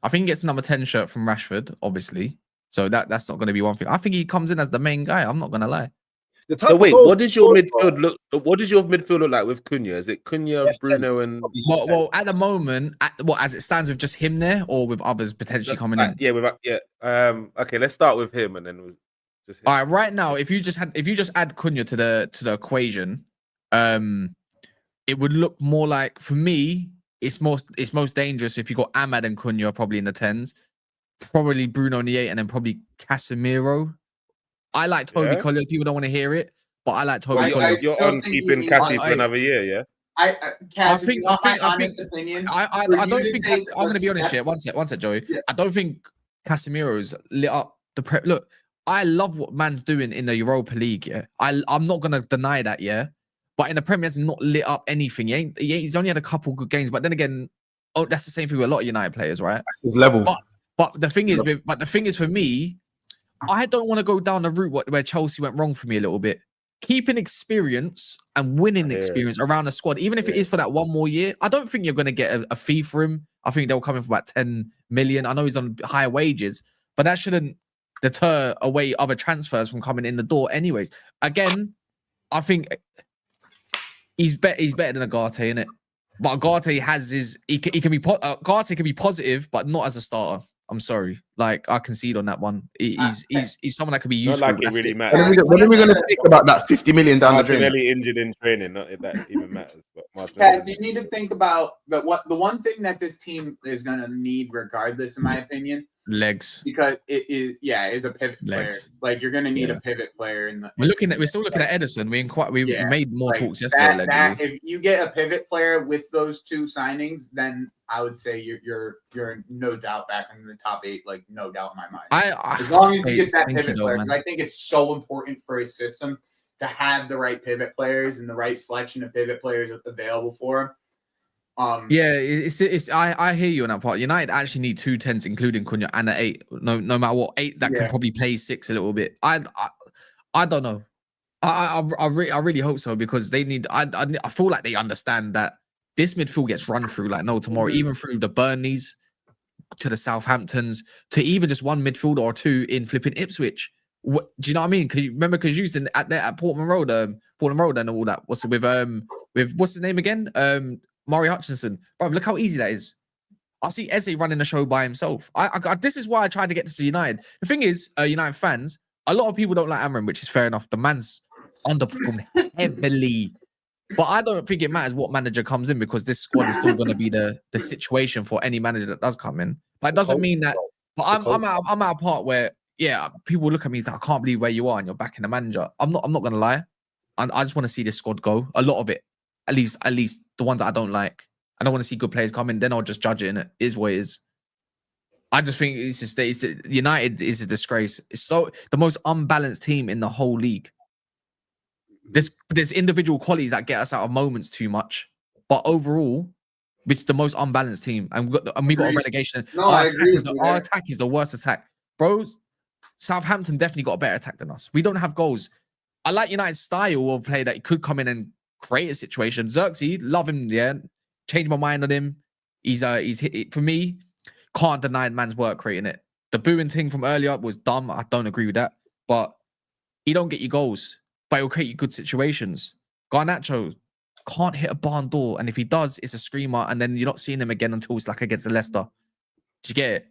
think he gets number 10 shirt from Rashford, obviously. So that's not going to be one thing. I think he comes in as the main guy. I'm not going to lie. the type So of wait, goals what he does your scored, bro. midfield look? What does your midfield look like with Cunha? Is it Cunha, Left Bruno, and Well, at the moment, as it stands with just him there, or with others potentially coming in? Okay, let's start with him, and then we'll just. All right, right now, if you just add Cunha to the equation, it would look more like, for me, it's most dangerous if you got Ahmad and Cunha probably in the 10s, probably Bruno in the 8, and then probably Casemiro. I like Toby Yeah? Collier. People don't want to hear it, but I like Toby Well, Collier. you're still on think you keeping need- Cassie for I- another year, yeah. Cassie, think- my I think- honest opinion. I for don't you to think take I'm going to be a honest step- here. One sec, Joey. Yeah. I don't think Casemiro's lit up the prep. Look, I love what man's doing in the Europa League. Yeah, I'm not going to deny that. Yeah, but in the Premier, he's not lit up anything. He's only had a couple good games. But then again, that's the same thing with a lot of United players, right? His level. But the thing is, for me, I don't want to go down the route where Chelsea went wrong for me a little bit. Keeping experience and winning Yeah. experience around the squad, even if it Yeah. is for that one more year, I don't think you're going to get a fee for him. I think they'll come in for about 10 million. I know he's on higher wages, but that shouldn't deter away other transfers from coming in the door anyways. Again, I think he's better than Agate, innit? But Agate has he can be Agate can be positive, but not as a starter. I'm sorry, like I concede on that one. He's someone that can be Not useful. like it That's really it. matters. When are we going to speak about that 50 million down the drain? Martinelli injured in training, not that even matters. But Kat, Martinelli. you need to think about the one thing that this team is going to need, regardless, in my opinion, Legs. because it is a pivot player. Legs. Like you're going to need Yeah. a pivot player in the. We're still looking at Edison. We Yeah, made more like, talks yesterday. that Allegedly. if you get a pivot player with those 2 signings, then I would say you're no doubt back in the top 8, like no doubt in my mind. As long as you get that pivot player, because I think it's so important for his system to have the right pivot players and the right selection of pivot players available for him. Yeah, I hear you on that part. United actually need 2 10s, including Cunha, and an 8. No matter what, 8 that can Yeah. probably play 6 a little bit. I don't know. I really hope so, because they need. I feel like they understand that this midfield gets run through like no tomorrow, even through the Burnleys to the Southamptons to even just one midfielder or two in flipping Ipswich. Do you know what I mean? Because you remember, because Houston at Portman Road and all that. What's it with what's his name again? Murray Hutchinson. Bro, look how easy that is. I see Eze running the show by himself. This is why I tried to get to see United. The thing is, United fans, a lot of people don't like Amram, which is fair enough. The man's underperformed heavily. But I don't think it matters what manager comes in, because this squad is still going to be the situation for any manager that does come in. But it doesn't mean that. But I'm at a part where, yeah, people look at me and say, I can't believe where you are and you're backing the manager. I'm not going to lie. I just want to see this squad go. A lot of it, at least the ones that I don't like. I don't want to see good players come in. Then I'll just judge it, and it is what it is. I just think United is a disgrace. It's the most unbalanced team in the whole league. There's individual qualities that get us out of moments too much, but overall, it's the most unbalanced team, and we got a relegation. No, I agree. Our attack is the worst attack, bros. Southampton definitely got a better attack than us. We don't have goals. I like United's style of play, that he could come in and create a situation. Xerxes, love him. Yeah, change my mind on him. He's for me. Can't deny man's work creating it. The booing thing from earlier was dumb. I don't agree with that, but he don't get you goals, but he'll create you good situations. Garnacho can't hit a barn door, and if he does, it's a screamer, and then you're not seeing him again until it's like against Leicester. Do you get it?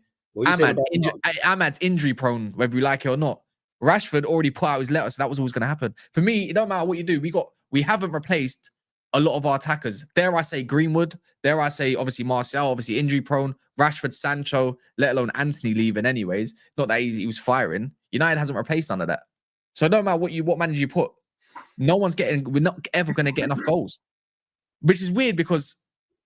Ahmad's injury prone, whether you like it or not. Rashford already put out his letter, so that was always going to happen. For me, it don't matter what you do. We haven't replaced a lot of our attackers. Dare I say Greenwood? Dare I say obviously Martial, obviously injury prone. Rashford, Sancho, let alone Anthony leaving anyways. Not that easy. He was firing. United hasn't replaced none of that. So it don't matter what manager you put. We're not ever going to get enough goals. Which is weird, because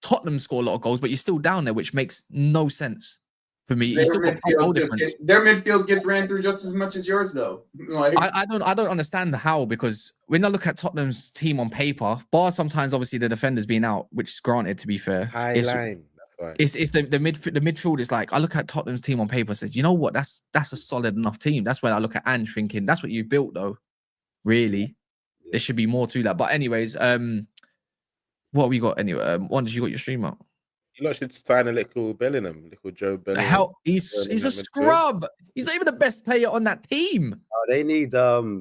Tottenham score a lot of goals, but you're still down there, which makes no sense for me. You still got plus goal difference. Their midfield gets ran through just as much as yours, though. Like, I don't understand how, because when I look at Tottenham's team on paper, bar sometimes obviously the defenders being out, which is granted, to be fair. High line. That's right. It's the midfield is like, I look at Tottenham's team on paper and says, you know what, that's a solid enough team. That's when I look at Ange thinking, that's what you've built though. Really. There should be more to that. But anyways, what have we got anyway? Wonders, you got your stream up. You lot should sign a little Bellingham, little Joe Bellingham. Hell, he's a scrub. He's not even the best player on that team. They need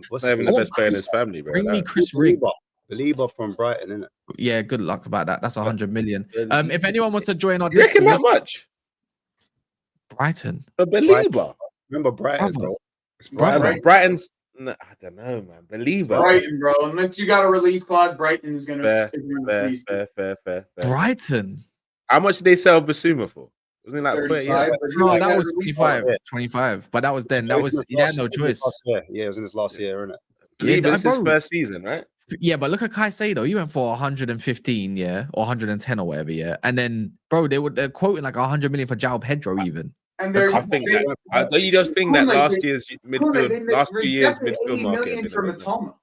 what's Not even the best player in his family, bro. Bring me Chris Rigg. Believer from Brighton, isn't it? Yeah, good luck about that. That's 100 million. If anyone wants to join our You reckon Discord, that much? Brighton. A Believer. Remember Brighton, Brother. bro. It's Brother. Brighton's. No, I don't know, man. Believer. Brighton, bro. Unless you got a release clause, Brighton is going to release. Fair. Brighton. How much did they sell Basuma for? Wasn't it like 30? 35, Yeah. but No, you that got was a release 25. clause. 25. But that was then. That It was in his he had last- no it was in his choice. last year. Yeah, it was in his last year, isn't it? Believer, this is his bro. first season, right? Yeah, but look at Caicedo. He went for 115, yeah, or 110 or whatever, yeah. And then, bro, they're quoting like 100 million for João Pedro, even. And they're I think that. Don't you just think that last year's midfield, last 2 years midfield market? Million for Matoma.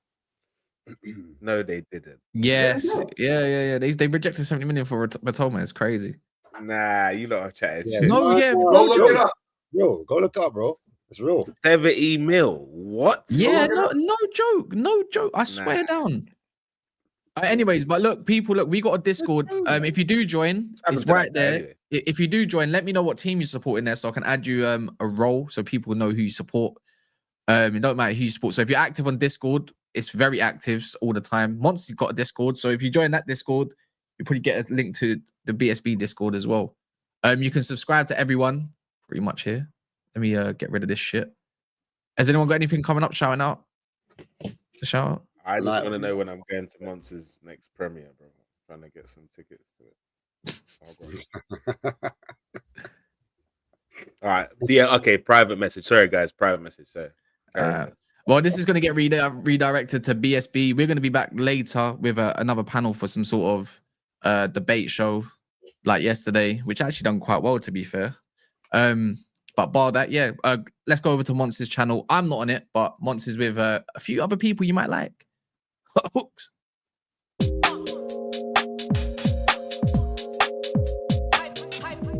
No, they didn't. Yes, Yeah. yeah. They rejected 70 million for Matoma. It's crazy. Nah, you lot are chatting Yeah, shit. No, yeah, Go look it up. Bro, go look up, bro. It's real. 70 mil. What? Yeah, no joke. I swear down. Anyways, but look, people, we got a Discord. If you do join, it's right there. Anyway. If you do join, let me know what team you support in there, so I can add you a role, so people know who you support. It don't matter who you support. So if you're active on Discord, it's very active all the time. Monster's got a Discord, so if you join that Discord, you probably get a link to the BSB Discord as well. You can subscribe to everyone pretty much here. Let me get rid of this shit. Has anyone got anything coming up? Shouting out? To shout out? I just want to know when I'm going to Monster's next premiere, bro. I'm trying to get some tickets to it. All right. Yeah. Okay. Private message. Sorry, guys. Private message. So. Well, this is going to get redirected to BSB. We're going to be back later with another panel for some sort of debate show like yesterday, which actually done quite well, to be fair. But bar that, yeah, let's go over to Monster's channel. I'm not on it, but Monster's with a few other people you might like. Hooks.